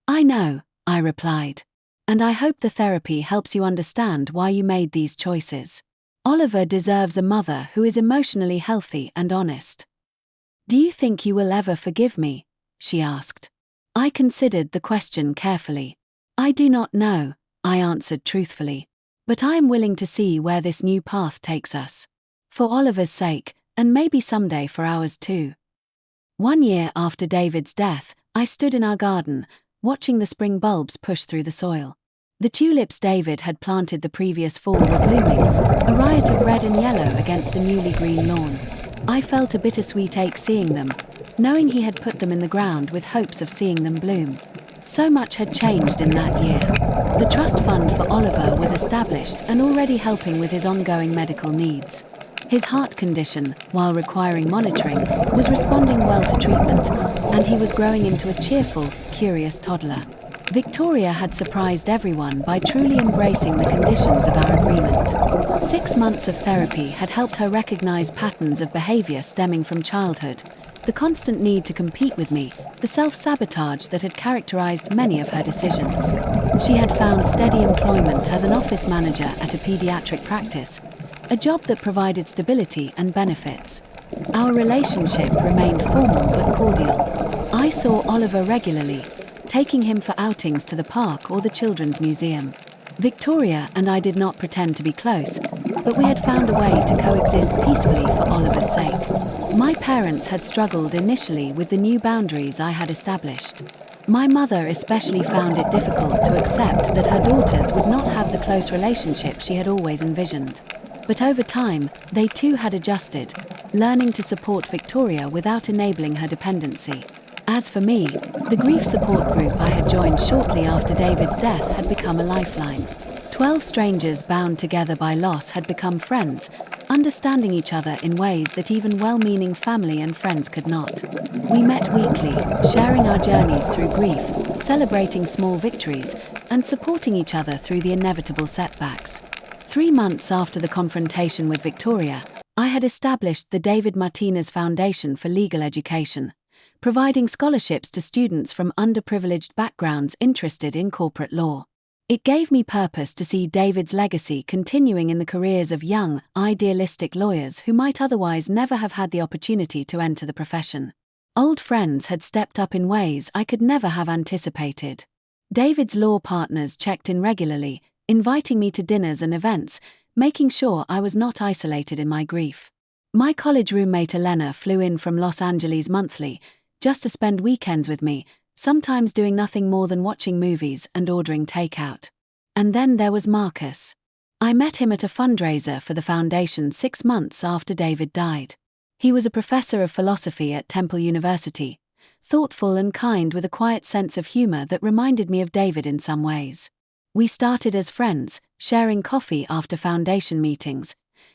A: "I know," I replied. "And I hope the therapy helps you understand why you made these choices. Oliver deserves a mother who is emotionally healthy and honest." "Do you think you will ever forgive me?" she asked. I considered the question carefully. "I do not know," I answered truthfully. "But I am willing to see where this new path takes us. For Oliver's sake, and maybe someday for ours too." 1 year after David's death, I stood in our garden, watching the spring bulbs push through the soil. The tulips David had planted the previous fall were blooming, a riot of red and yellow against the newly green lawn. I felt a bittersweet ache seeing them, knowing he had put them in the ground with hopes of seeing them bloom. So much had changed in that year. The trust fund for Oliver was established and already helping with his ongoing medical needs. His heart condition, while requiring monitoring, was responding well to treatment, and he was growing into a cheerful, curious toddler. Victoria had surprised everyone by truly embracing the conditions of our agreement. 6 months of therapy had helped her recognize patterns of behavior stemming from childhood, the constant need to compete with me, the self-sabotage that had characterized many of her decisions. She had found steady employment as an office manager at a pediatric practice, a job that provided stability and benefits. Our relationship remained formal but cordial. I saw Oliver regularly, taking him for outings to the park or the children's museum. Victoria and I did not pretend to be close, but we had found a way to coexist peacefully for Oliver's sake. My parents had struggled initially with the new boundaries I had established. My mother especially found it difficult to accept that her daughters would not have the close relationship she had always envisioned. But over time, they too had adjusted, learning to support Victoria without enabling her dependency. As for me, the grief support group I had joined shortly after David's death had become a lifeline. 12 strangers bound together by loss had become friends, understanding each other in ways that even well-meaning family and friends could not. We met weekly, sharing our journeys through grief, celebrating small victories, and supporting each other through the inevitable setbacks. 3 months after the confrontation with Victoria, I had established the David Martinez Foundation for Legal Education, providing scholarships to students from underprivileged backgrounds interested in corporate law. It gave me purpose to see David's legacy continuing in the careers of young, idealistic lawyers who might otherwise never have had the opportunity to enter the profession. Old friends had stepped up in ways I could never have anticipated. David's law partners checked in regularly, inviting me to dinners and events, making sure I was not isolated in my grief. My college roommate Elena flew in from Los Angeles monthly, just to spend weekends with me, sometimes doing nothing more than watching movies and ordering takeout. And then there was Marcus. I met him at a fundraiser for the foundation 6 months after David died. He was a professor of philosophy at Temple University, thoughtful and kind with a quiet sense of humor that reminded me of David in some ways. We started as friends, sharing coffee after foundation meetings,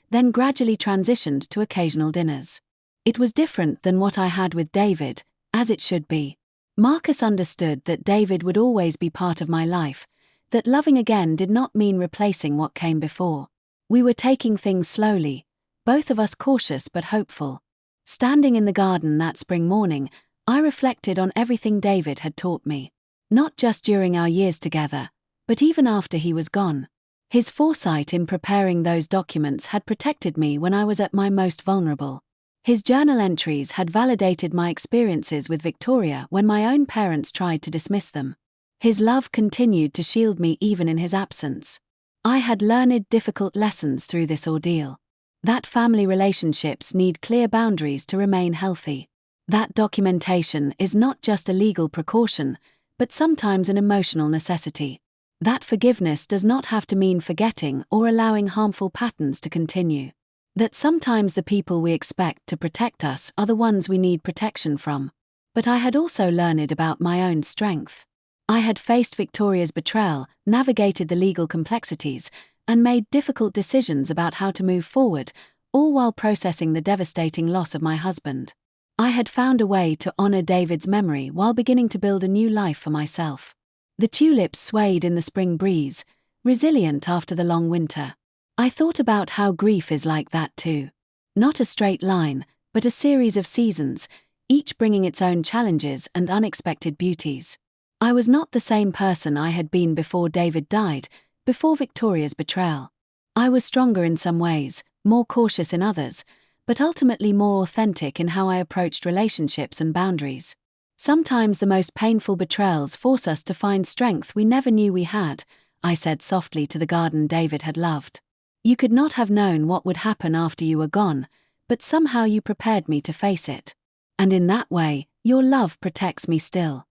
A: then gradually transitioned to occasional dinners. It was different than what I had with David, as it should be. Marcus understood that David would always be part of my life, that loving again did not mean replacing what came before. We were taking things slowly, both of us cautious but hopeful. Standing in the garden that spring morning, I reflected on everything David had taught me. Not just during our years together, but even after he was gone. His foresight in preparing those documents had protected me when I was at my most vulnerable. His journal entries had validated my experiences with Victoria when my own parents tried to dismiss them. His love continued to shield me even in his absence. I had learned difficult lessons through this ordeal. That family relationships need clear boundaries to remain healthy. That documentation is not just a legal precaution, but sometimes an emotional necessity. That forgiveness does not have to mean forgetting or allowing harmful patterns to continue. That sometimes the people we expect to protect us are the ones we need protection from. But I had also learned about my own strength. I had faced Victoria's betrayal, navigated the legal complexities, and made difficult decisions about how to move forward, all while processing the devastating loss of my husband. I had found a way to honor David's memory while beginning to build a new life for myself. The tulips swayed in the spring breeze, resilient after the long winter. I thought about how grief is like that too. Not a straight line, but a series of seasons, each bringing its own challenges and unexpected beauties. I was not the same person I had been before David died, before Victoria's betrayal. I was stronger in some ways, more cautious in others, but ultimately more authentic in how I approached relationships and boundaries. Sometimes the most painful betrayals force us to find strength we never knew we had, I said softly to the garden David had loved. You could not have known what would happen after you were gone, but somehow you prepared me to face it. And in that way, your love protects me still.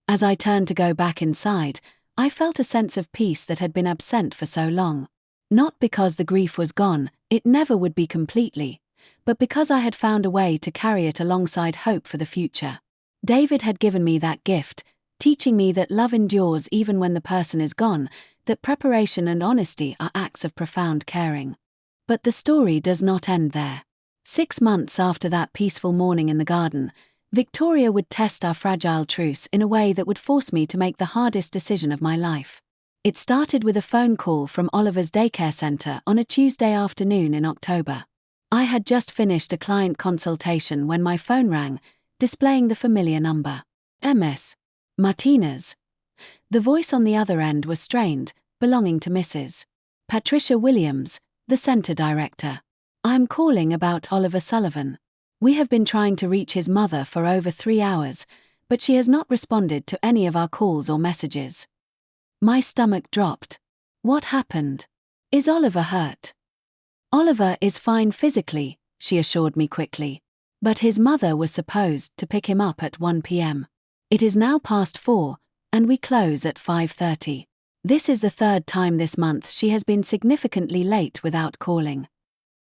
A: As I turned to go back inside, I felt a sense of peace that had been absent for so long. Not because the grief was gone, it never would be completely, but because I had found a way to carry it alongside hope for the future. David had given me that gift, teaching me that love endures even when the person is gone, that preparation and honesty are acts of profound caring. But the story does not end there. 6 months after that peaceful morning in the garden, Victoria would test our fragile truce in a way that would force me to make the hardest decision of my life. It started with a phone call from Oliver's daycare center on a Tuesday afternoon in October. I had just finished a client consultation when my phone rang, displaying the familiar number. Ms. Martinez. The voice on the other end was strained, belonging to Mrs. Patricia Williams, the center director. I'm calling about Oliver Sullivan. We have been trying to reach his mother for over 3 hours, but she has not responded to any of our calls or messages. My stomach dropped. What happened? Is Oliver hurt? Oliver is fine physically, she assured me quickly. But his mother was supposed to pick him up at 1 p.m. It is now past 4, and we close at 5:30. This is the 3rd time this month she has been significantly late without calling.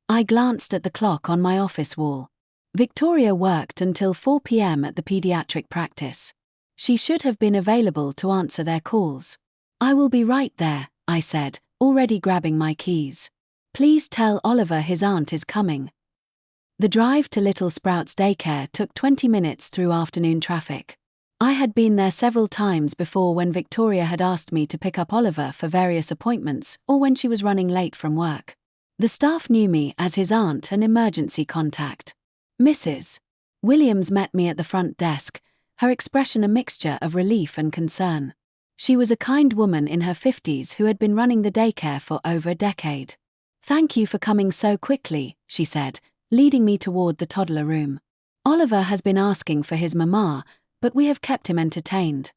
A: I glanced at the clock on my office wall. Victoria worked until 4 p.m. at the pediatric practice. She should have been available to answer their calls. I will be right there, I said, already grabbing my keys. Please tell Oliver his aunt is coming. The drive to Little Sprouts daycare took 20 minutes through afternoon traffic. I had been there several times before when Victoria had asked me to pick up Oliver for various appointments or when she was running late from work. The staff knew me as his aunt and emergency contact. Mrs. Williams met me at the front desk, her expression a mixture of relief and concern. She was a kind woman in her 50s who had been running the daycare for over a decade. Thank you for coming so quickly, she said, leading me toward the toddler room. Oliver has been asking for his mama, but we have kept him entertained.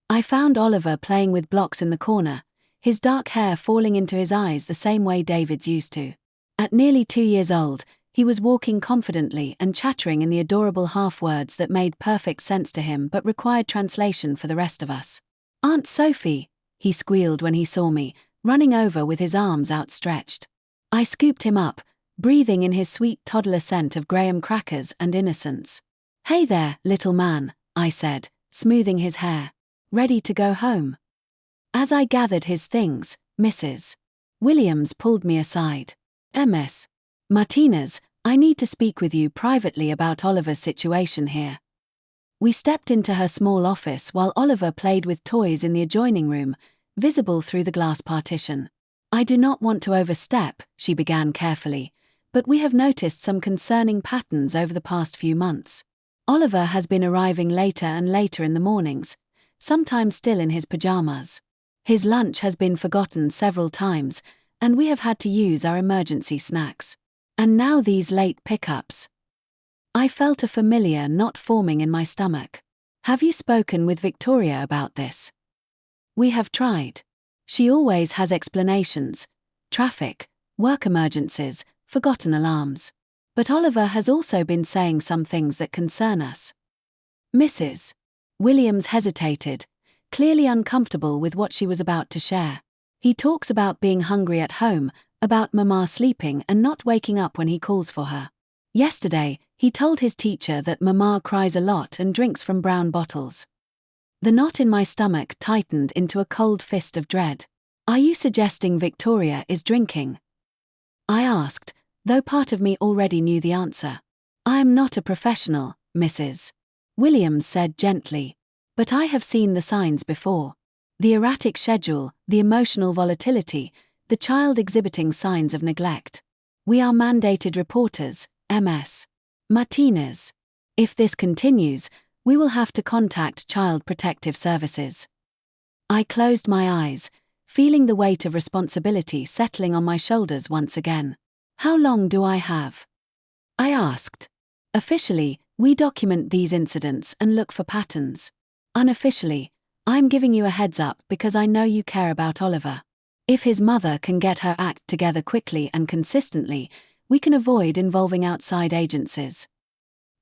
A: I found Oliver playing with blocks in the corner, his dark hair falling into his eyes the same way David's used to. At nearly 2 years old, he was walking confidently and chattering in the adorable half-words that made perfect sense to him but required translation for the rest of us. Aunt Sophie, he squealed when he saw me, running over with his arms outstretched. I scooped him up, breathing in his sweet toddler scent of graham crackers and innocence. Hey there, little man, I said, smoothing his hair. Ready to go home? As I gathered his things, Mrs. Williams pulled me aside. Ms. Martinez, I need to speak with you privately about Oliver's situation here. We stepped into her small office while Oliver played with toys in the adjoining room, visible through the glass partition. I do not want to overstep, she began carefully, but we have noticed some concerning patterns over the past few months. Oliver has been arriving later and later in the mornings, sometimes still in his pajamas. His lunch has been forgotten several times, and we have had to use our emergency snacks. And now these late pickups. I felt a familiar knot forming in my stomach. Have you spoken with Victoria about this? We have tried. She always has explanations. Traffic, work emergencies, forgotten alarms. But Oliver has also been saying some things that concern us. Mrs. Williams hesitated, clearly uncomfortable with what she was about to share. He talks about being hungry at home, about Mama sleeping and not waking up when he calls for her. Yesterday, he told his teacher that Mama cries a lot and drinks from brown bottles. The knot in my stomach tightened into a cold fist of dread. Are you suggesting Victoria is drinking? I asked, though part of me already knew the answer. I am not a professional, Mrs. Williams said gently. But I have seen the signs before. The erratic schedule, the emotional volatility, the child exhibiting signs of neglect. We are mandated reporters, Ms. Martinez. If this continues, we will have to contact Child Protective Services. I closed my eyes, feeling the weight of responsibility settling on my shoulders once again. How long do I have? I asked. Officially, we document these incidents and look for patterns. Unofficially, I'm giving you a heads up because I know you care about Oliver. If his mother can get her act together quickly and consistently, we can avoid involving outside agencies.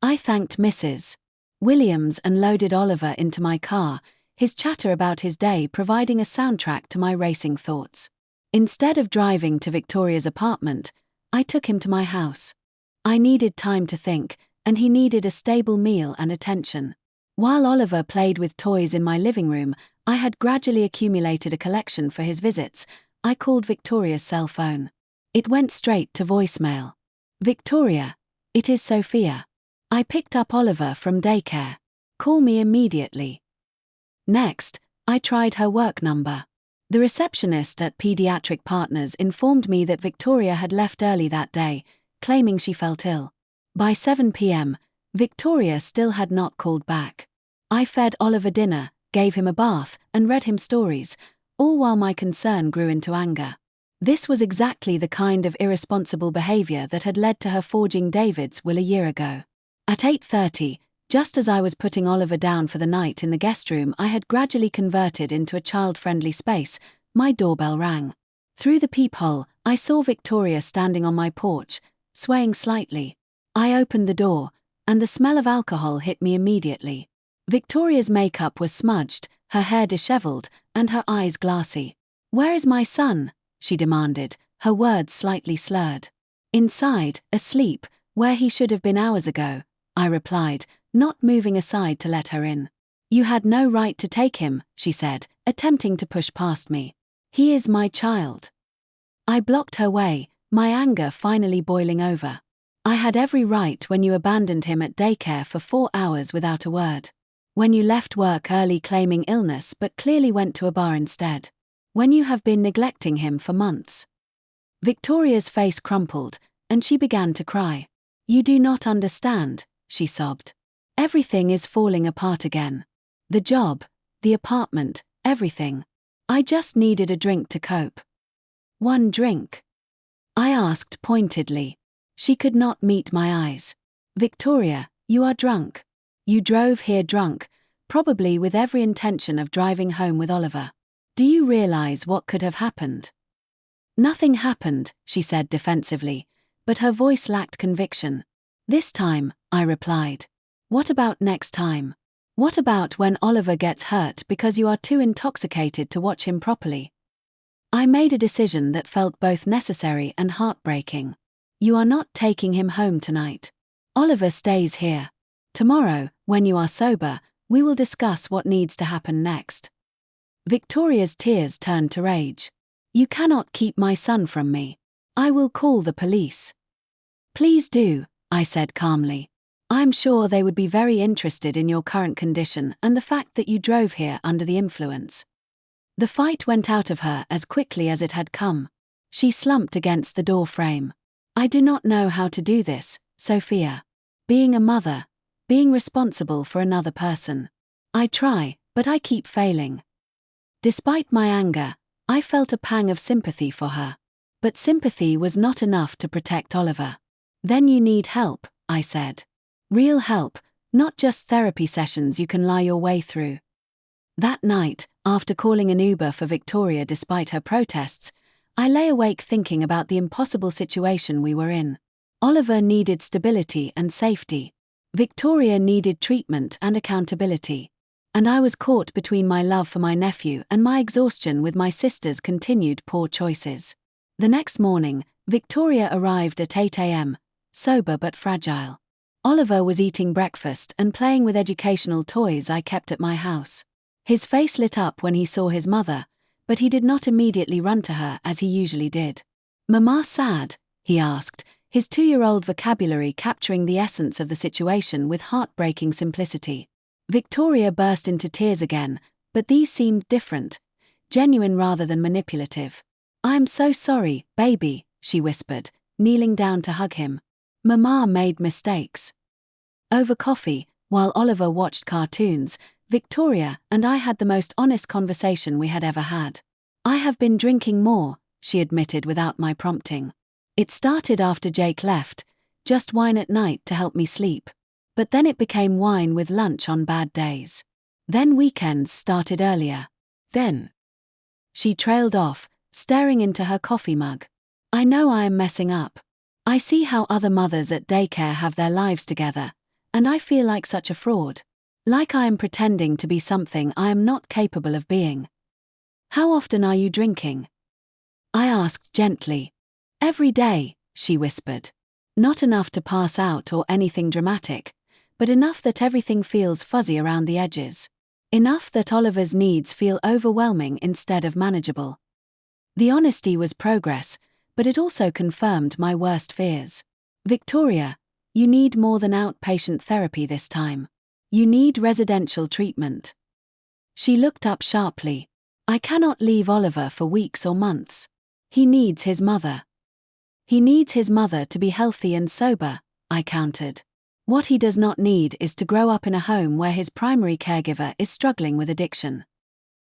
A: I thanked Mrs. Williams and loaded Oliver into my car, his chatter about his day providing a soundtrack to my racing thoughts. Instead of driving to Victoria's apartment, I took him to my house. I needed time to think, and he needed a stable meal and attention. While Oliver played with toys in my living room, I had gradually accumulated a collection for his visits. I called Victoria's cell phone. It went straight to voicemail. Victoria, it is Sophia. I picked up Oliver from daycare. Call me immediately. Next, I tried her work number. The receptionist at Pediatric Partners informed me that Victoria had left early that day, claiming she felt ill. By 7 p.m., Victoria still had not called back. I fed Oliver dinner, gave him a bath, and read him stories, all while my concern grew into anger. This was exactly the kind of irresponsible behavior that had led to her forging David's will a year ago. At 8:30, just as I was putting Oliver down for the night in the guest room I had gradually converted into a child-friendly space, my doorbell rang. Through the peephole, I saw Victoria standing on my porch, swaying slightly. I opened the door, and the smell of alcohol hit me immediately. Victoria's makeup was smudged, her hair disheveled, and her eyes glassy. "Where is my son?" she demanded, her words slightly slurred. "Inside, asleep, where he should have been hours ago," I replied, not moving aside to let her in. "You had no right to take him," she said, attempting to push past me. "He is my child." I blocked her way, my anger finally boiling over. "I had every right when you abandoned him at daycare for 4 hours without a word. When you left work early claiming illness but clearly went to a bar instead. When you have been neglecting him for months." Victoria's face crumpled, and she began to cry. "You do not understand," she sobbed. "Everything is falling apart again. The job, the apartment, everything. I just needed a drink to cope." "One drink?" I asked pointedly. She could not meet my eyes. "Victoria, you are drunk. You drove here drunk, probably with every intention of driving home with Oliver. Do you realize what could have happened?" "Nothing happened," she said defensively, but her voice lacked conviction. "This time," I replied. "What about next time? What about when Oliver gets hurt because you are too intoxicated to watch him properly?" I made a decision that felt both necessary and heartbreaking. "You are not taking him home tonight. Oliver stays here. Tomorrow, when you are sober, we will discuss what needs to happen next." Victoria's tears turned to rage. "You cannot keep my son from me. I will call the police." "Please do," I said calmly. "I'm sure they would be very interested in your current condition and the fact that you drove here under the influence." The fight went out of her as quickly as it had come. She slumped against the door frame. "I do not know how to do this, Sophia. Being a mother, being responsible for another person. I try, but I keep failing." Despite my anger, I felt a pang of sympathy for her. But sympathy was not enough to protect Oliver. "Then you need help," I said. "Real help, not just therapy sessions you can lie your way through." That night, after calling an Uber for Victoria despite her protests, I lay awake thinking about the impossible situation we were in. Oliver needed stability and safety. Victoria needed treatment and accountability. And I was caught between my love for my nephew and my exhaustion with my sister's continued poor choices. The next morning, Victoria arrived at 8 a.m., sober but fragile. Oliver was eating breakfast and playing with educational toys I kept at my house. His face lit up when he saw his mother, but he did not immediately run to her as he usually did. "Mama sad?" he asked, his 2-year-old vocabulary capturing the essence of the situation with heartbreaking simplicity. Victoria burst into tears again, but these seemed different, genuine rather than manipulative. "I'm so sorry, baby," she whispered, kneeling down to hug him. "Mama made mistakes." Over coffee, while Oliver watched cartoons, Victoria and I had the most honest conversation we had ever had. "I have been drinking more," she admitted without my prompting. "It started after Jake left, just wine at night to help me sleep. But then it became wine with lunch on bad days. Then weekends started earlier. Then..." She trailed off, staring into her coffee mug. "I know I am messing up. I see how other mothers at daycare have their lives together, and I feel like such a fraud. Like I am pretending to be something I am not capable of being." "How often are you drinking?" I asked gently. "Every day," she whispered. "Not enough to pass out or anything dramatic, but enough that everything feels fuzzy around the edges. Enough that Oliver's needs feel overwhelming instead of manageable." The honesty was progress, but it also confirmed my worst fears. "Victoria, you need more than outpatient therapy this time. You need residential treatment." She looked up sharply. "I cannot leave Oliver for weeks or months. He needs his mother." "He needs his mother to be healthy and sober," I countered. "What he does not need is to grow up in a home where his primary caregiver is struggling with addiction."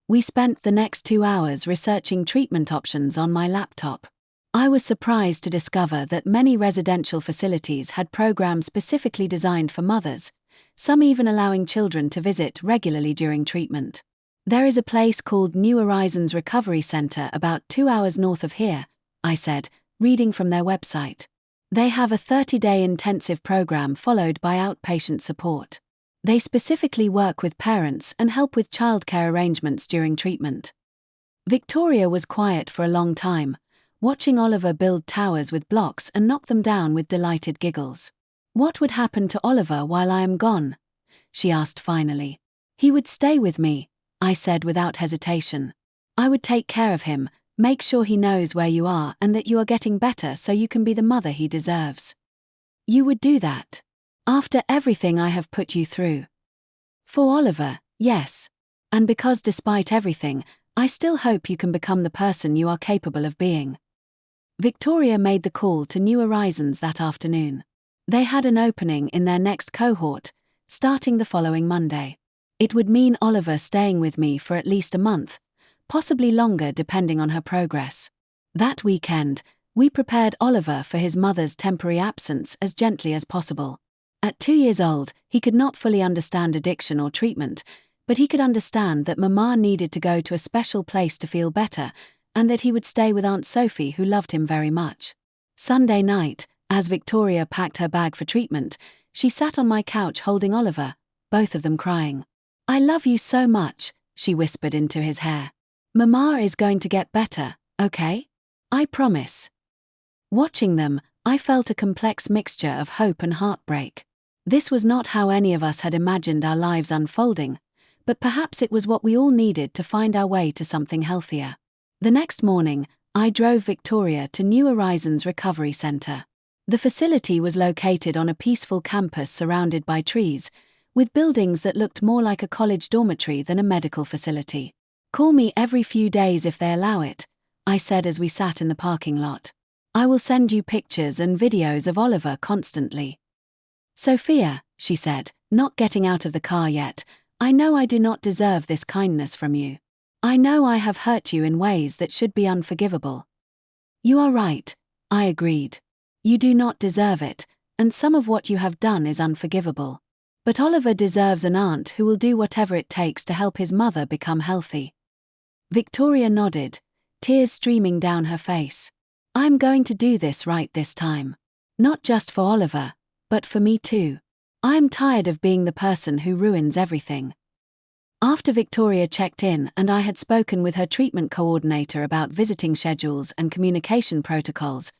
A: We spent the next 2 hours researching treatment options on my laptop. I was surprised to discover that many residential facilities had programs specifically designed for mothers, some even allowing children to visit regularly during treatment. "There is a place called New Horizons Recovery Center about 2 hours north of here," I said, reading from their website. "They have a 30-day intensive program followed by outpatient support. They specifically work with parents and help with childcare arrangements during treatment." Victoria was quiet for a long time, watching Oliver build towers with blocks and knock them down with delighted giggles. "What would happen to Oliver while I am gone?" she asked finally. "He would stay with me," I said without hesitation. "I would take care of him, make sure he knows where you are and that you are getting better so you can be the mother he deserves." "You would do that? After everything I have put you through?" "For Oliver, yes. And because despite everything, I still hope you can become the person you are capable of being." Victoria made the call to New Horizons that afternoon. They had an opening in their next cohort, starting the following Monday. It would mean Oliver staying with me for at least a month, possibly longer depending on her progress. That weekend, we prepared Oliver for his mother's temporary absence as gently as possible. At 2 years old, he could not fully understand addiction or treatment, but he could understand that Mama needed to go to a special place to feel better, and that he would stay with Aunt Sophie who loved him very much. Sunday night, as Victoria packed her bag for treatment, she sat on my couch holding Oliver, both of them crying. "I love you so much," she whispered into his hair. "Mama is going to get better, okay? I promise." Watching them, I felt a complex mixture of hope and heartbreak. This was not how any of us had imagined our lives unfolding, but perhaps it was what we all needed to find our way to something healthier. The next morning, I drove Victoria to New Horizons Recovery Center. The facility was located on a peaceful campus surrounded by trees, with buildings that looked more like a college dormitory than a medical facility. "Call me every few days if they allow it," I said as we sat in the parking lot. "I will send you pictures and videos of Oliver constantly." "Sophia," she said, not getting out of the car yet, "I know I do not deserve this kindness from you. I know I have hurt you in ways that should be unforgivable." "You are right," I agreed. "You do not deserve it, and some of what you have done is unforgivable. But Oliver deserves an aunt who will do whatever it takes to help his mother become healthy." Victoria nodded, tears streaming down her face. "I'm going to do this right this time. Not just for Oliver, but for me too. I'm tired of being the person who ruins everything." After Victoria checked in and I had spoken with her treatment coordinator about visiting schedules and communication protocols,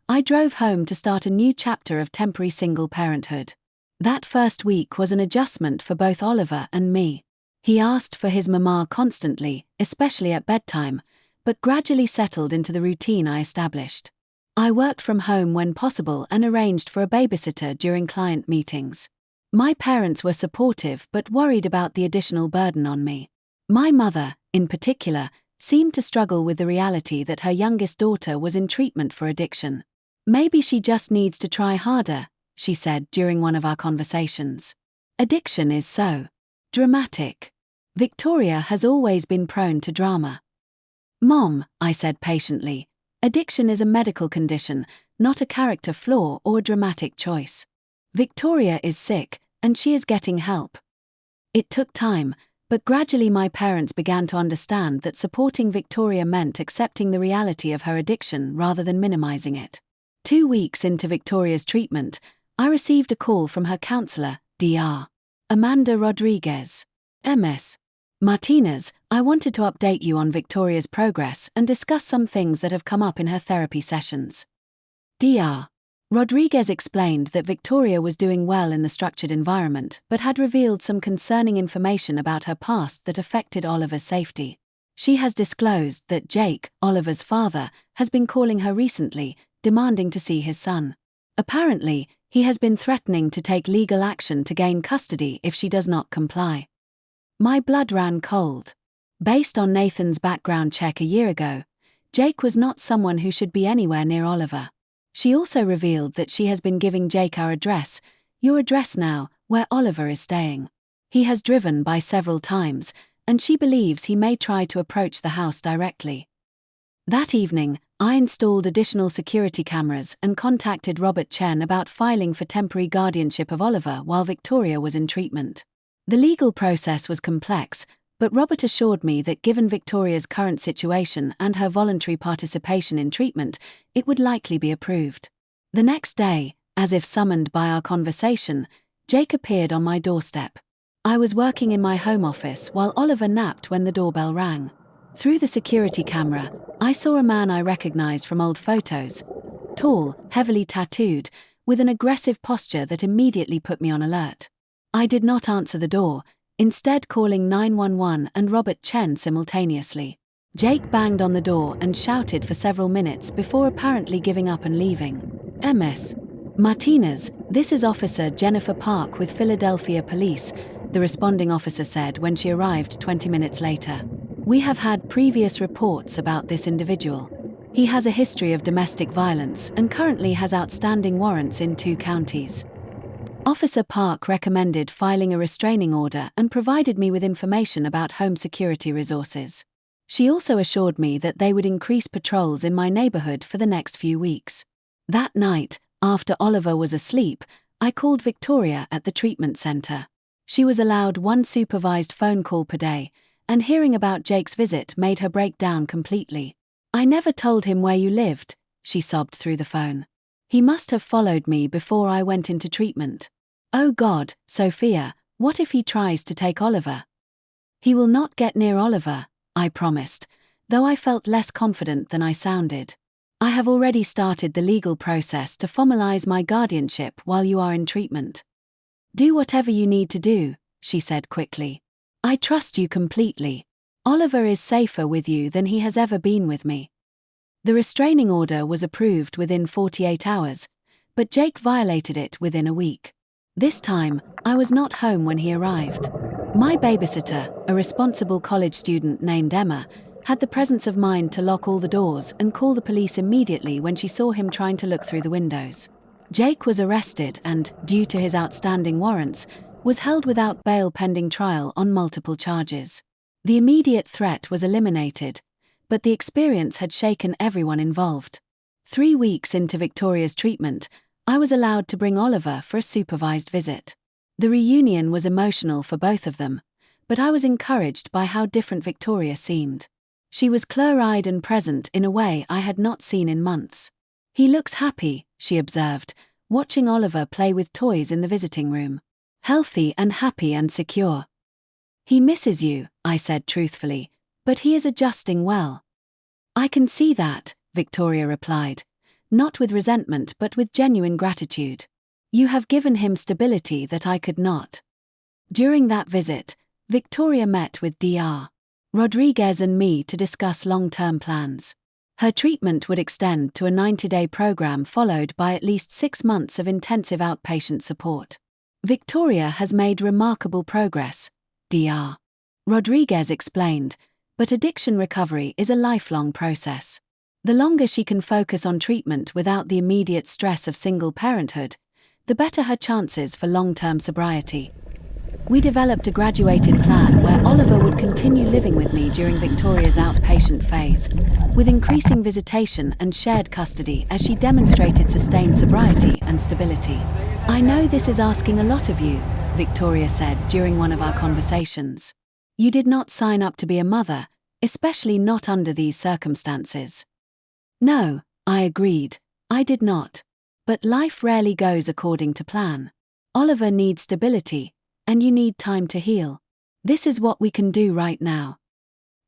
A: I drove home to start a new chapter of temporary single parenthood. That first week was an adjustment for both Oliver and me. He asked for his mama constantly, especially at bedtime, but gradually settled into the routine I established. I worked from home when possible and arranged for a babysitter during client meetings. My parents were supportive but worried about the additional burden on me. My mother, in particular, seemed to struggle with the reality that her youngest daughter was in treatment for addiction. "Maybe she just needs to try harder," she said during one of our conversations. "Addiction is so dramatic. Victoria has always been prone to drama." "Mom," I said patiently, "addiction is a medical condition, not a character flaw or a dramatic choice. Victoria is sick, and she is getting help." It took time, but gradually my parents began to understand that supporting Victoria meant accepting the reality of her addiction rather than minimizing it. 2 weeks into Victoria's treatment, I received a call from her counselor, Dr. Amanda Rodriguez. MS. Martinez, I wanted to update you on Victoria's progress and discuss some things that have come up in her therapy sessions. Dr. Rodriguez explained that Victoria was doing well in the structured environment but had revealed some concerning information about her past that affected Oliver's safety. She has disclosed that Jake, Oliver's father, has been calling her recently, demanding to see his son. Apparently, he has been threatening to take legal action to gain custody if she does not comply. My blood ran cold. Based on Nathan's background check a year ago, Jake was not someone who should be anywhere near Oliver. She also revealed that she has been giving Jake our address, your address now, where Oliver is staying. He has driven by several times, and she believes he may try to approach the house directly. That evening, I installed additional security cameras and contacted Robert Chen about filing for temporary guardianship of Oliver while Victoria was in treatment. The legal process was complex, but Robert assured me that given Victoria's current situation and her voluntary participation in treatment, it would likely be approved. The next day, as if summoned by our conversation, Jake appeared on my doorstep. I was working in my home office while Oliver napped when the doorbell rang. Through the security camera, I saw a man I recognized from old photos. Tall, heavily tattooed, with an aggressive posture that immediately put me on alert. I did not answer the door, instead calling 911 and Robert Chen simultaneously. Jake banged on the door and shouted for several minutes before apparently giving up and leaving. MS. Martinez, this is Officer Jennifer Park with Philadelphia Police, the responding officer said when she arrived 20 minutes later. We have had previous reports about this individual. He has a history of domestic violence and currently has outstanding warrants in 2 counties. Officer Park recommended filing a restraining order and provided me with information about home security resources. She also assured me that they would increase patrols in my neighborhood for the next few weeks. That night, after Oliver was asleep, I called Victoria at the treatment center. She was allowed 1 supervised phone call per day, and hearing about Jake's visit made her break down completely. "I never told him where you lived," she sobbed through the phone. "He must have followed me before I went into treatment. Oh God, Sophia, what if he tries to take Oliver?" "He will not get near Oliver," I promised, though I felt less confident than I sounded. "I have already started the legal process to formalize my guardianship while you are in treatment. Do whatever you need to do," she said quickly. "I trust you completely. Oliver is safer with you than he has ever been with me." The restraining order was approved within 48 hours, but Jake violated it within a week. This time, I was not home when he arrived. My babysitter, a responsible college student named Emma, had the presence of mind to lock all the doors and call the police immediately when she saw him trying to look through the windows. Jake was arrested and, due to his outstanding warrants, was held without bail pending trial on multiple charges. The immediate threat was eliminated, but the experience had shaken everyone involved. 3 weeks into Victoria's treatment, I was allowed to bring Oliver for a supervised visit. The reunion was emotional for both of them, but I was encouraged by how different Victoria seemed. She was clear-eyed and present in a way I had not seen in months. "He looks happy," she observed, watching Oliver play with toys in the visiting room. "Healthy and happy and secure." "He misses you," I said truthfully, "but he is adjusting well." "I can see that," Victoria replied, not with resentment but with genuine gratitude. "You have given him stability that I could not." During that visit, Victoria met with Dr. Rodriguez and me to discuss long-term plans. Her treatment would extend to a 90-day program followed by at least 6 months of intensive outpatient support. "Victoria has made remarkable progress," Dr. Rodriguez explained, "but addiction recovery is a lifelong process. The longer she can focus on treatment without the immediate stress of single parenthood, the better her chances for long-term sobriety." We developed a graduated plan where Oliver would continue living with me during Victoria's outpatient phase, with increasing visitation and shared custody as she demonstrated sustained sobriety and stability. "I know this is asking a lot of you," Victoria said during one of our conversations. "You did not sign up to be a mother, especially not under these circumstances." "No," I agreed, "I did not. But life rarely goes according to plan. Oliver needs stability, and you need time to heal. This is what we can do right now."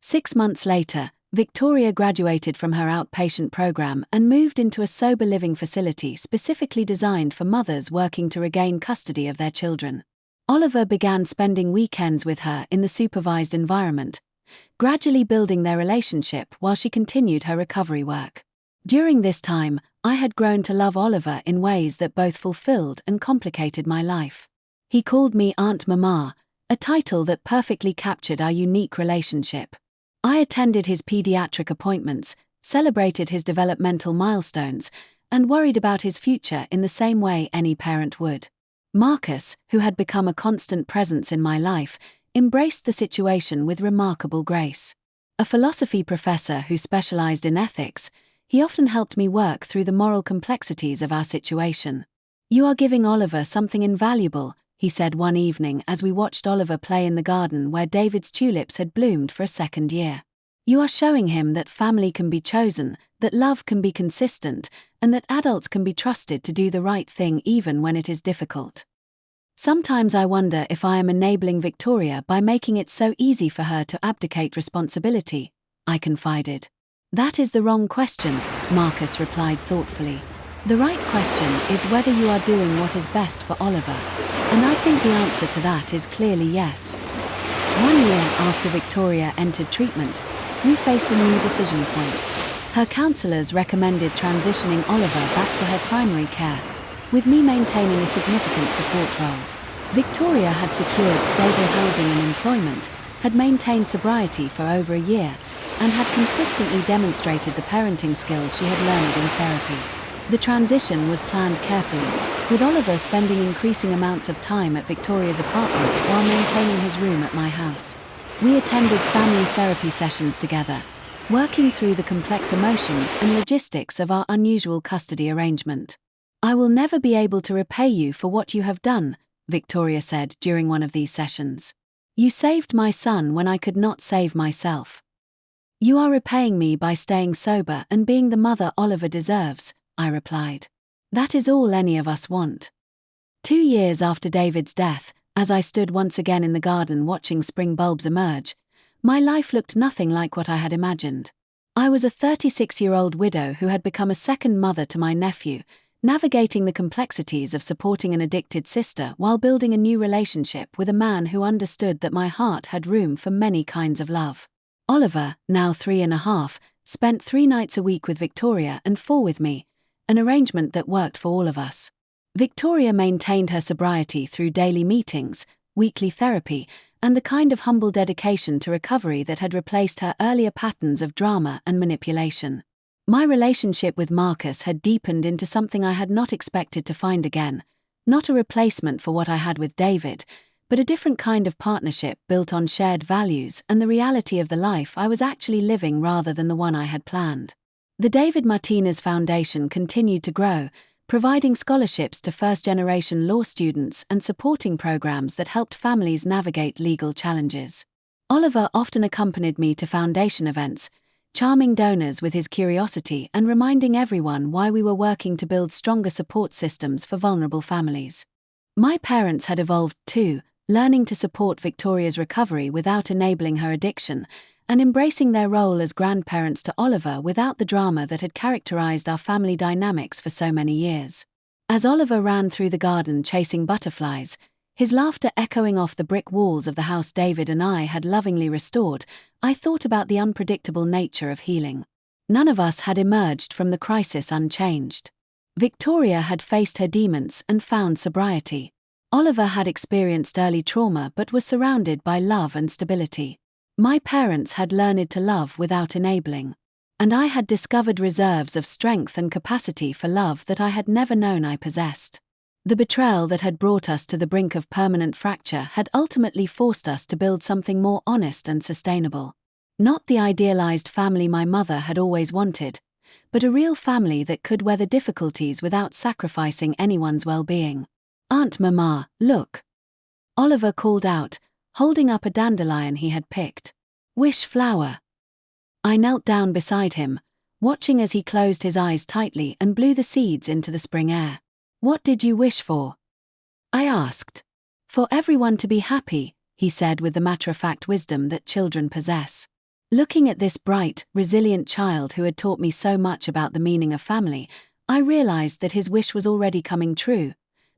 A: 6 months later, Victoria graduated from her outpatient program and moved into a sober living facility specifically designed for mothers working to regain custody of their children. Oliver began spending weekends with her in the supervised environment, gradually building their relationship while she continued her recovery work. During this time, I had grown to love Oliver in ways that both fulfilled and complicated my life. He called me Aunt Mama, a title that perfectly captured our unique relationship. I attended his pediatric appointments, celebrated his developmental milestones, and worried about his future in the same way any parent would. Marcus, who had become a constant presence in my life, embraced the situation with remarkable grace. A philosophy professor who specialized in ethics, he often helped me work through the moral complexities of our situation. "You are giving Oliver something invaluable," he said one evening as we watched Oliver play in the garden where David's tulips had bloomed for a second year. "You are showing him that family can be chosen, that love can be consistent, and that adults can be trusted to do the right thing even when it is difficult." "Sometimes I wonder if I am enabling Victoria by making it so easy for her to abdicate responsibility," I confided. "That is the wrong question," Marcus replied thoughtfully. "The right question is whether you are doing what is best for Oliver. And I think the answer to that is clearly yes." 1 year after Victoria entered treatment, we faced a new decision point. Her counselors recommended transitioning Oliver back to her primary care, with me maintaining a significant support role. Victoria had secured stable housing and employment, had maintained sobriety for over a year, and had consistently demonstrated the parenting skills she had learned in therapy. The transition was planned carefully, with Oliver spending increasing amounts of time at Victoria's apartment while maintaining his room at my house. We attended family therapy sessions together, working through the complex emotions and logistics of our unusual custody arrangement. "I will never be able to repay you for what you have done," Victoria said during one of these sessions. "You saved my son when I could not save myself. You are repaying me by staying sober and being the mother Oliver deserves," I replied. "That is all any of us want." 2 years after David's death, as I stood once again in the garden watching spring bulbs emerge, my life looked nothing like what I had imagined. I was a 36-year-old widow who had become a second mother to my nephew, navigating the complexities of supporting an addicted sister while building a new relationship with a man who understood that my heart had room for many kinds of love. Oliver, now 3.5, spent 3 nights a week with Victoria and 4 with me, an arrangement that worked for all of us. Victoria maintained her sobriety through daily meetings, weekly therapy, and the kind of humble dedication to recovery that had replaced her earlier patterns of drama and manipulation. My relationship with Marcus had deepened into something I had not expected to find again, not a replacement for what I had with David, but a different kind of partnership built on shared values and the reality of the life I was actually living rather than the one I had planned. The David Martinez Foundation continued to grow, providing scholarships to first-generation law students and supporting programs that helped families navigate legal challenges. Oliver often accompanied me to foundation events, charming donors with his curiosity and reminding everyone why we were working to build stronger support systems for vulnerable families. My parents had evolved too, learning to support Victoria's recovery without enabling her addiction, and embracing their role as grandparents to Oliver without the drama that had characterized our family dynamics for so many years. As Oliver ran through the garden chasing butterflies, his laughter echoing off the brick walls of the house David and I had lovingly restored, I thought about the unpredictable nature of healing. None of us had emerged from the crisis unchanged. Victoria had faced her demons and found sobriety. Oliver had experienced early trauma but was surrounded by love and stability. My parents had learned to love without enabling. And I had discovered reserves of strength and capacity for love that I had never known I possessed. The betrayal that had brought us to the brink of permanent fracture had ultimately forced us to build something more honest and sustainable. Not the idealized family my mother had always wanted, but a real family that could weather difficulties without sacrificing anyone's well-being. "Aunt Mama, look!" Oliver called out, holding up a dandelion he had picked. "Wish flower." I knelt down beside him, watching as he closed his eyes tightly and blew the seeds into the spring air. "What did you wish for?" I asked. "For everyone to be happy," he said with the matter-of-fact wisdom that children possess. Looking at this bright, resilient child who had taught me so much about the meaning of family, I realized that his wish was already coming true,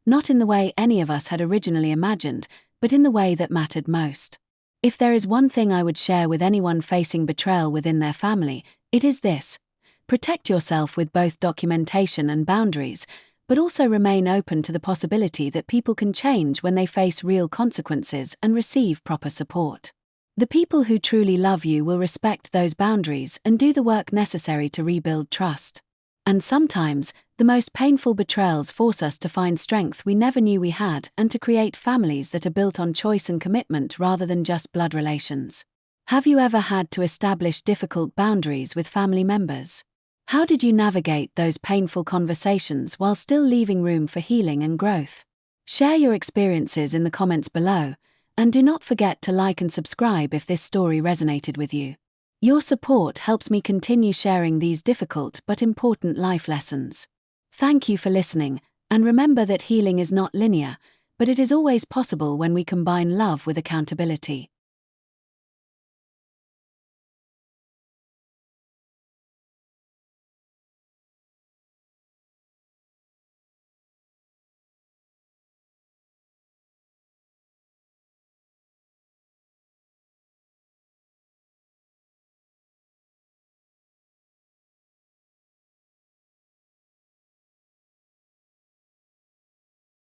A: not in the way any of us had originally imagined, but in the way that mattered most. If there is one thing I would share with anyone facing betrayal within their family, it is this: protect yourself with both documentation and boundaries, but also remain open to the possibility that people can change when they face real consequences and receive proper support. The people who truly love you will respect those boundaries and do the work necessary to rebuild trust. And sometimes, the most painful betrayals force us to find strength we never knew we had and to create families that are built on choice and commitment rather than just blood relations. Have you ever had to establish difficult boundaries with family members? How did you navigate those painful conversations while still leaving room for healing and growth? Share your experiences in the comments below, and do not forget to like and subscribe if this story resonated with you. Your support helps me continue sharing these difficult but important life lessons. Thank you for listening, and remember that healing is not linear, but it is always possible when we combine love with accountability.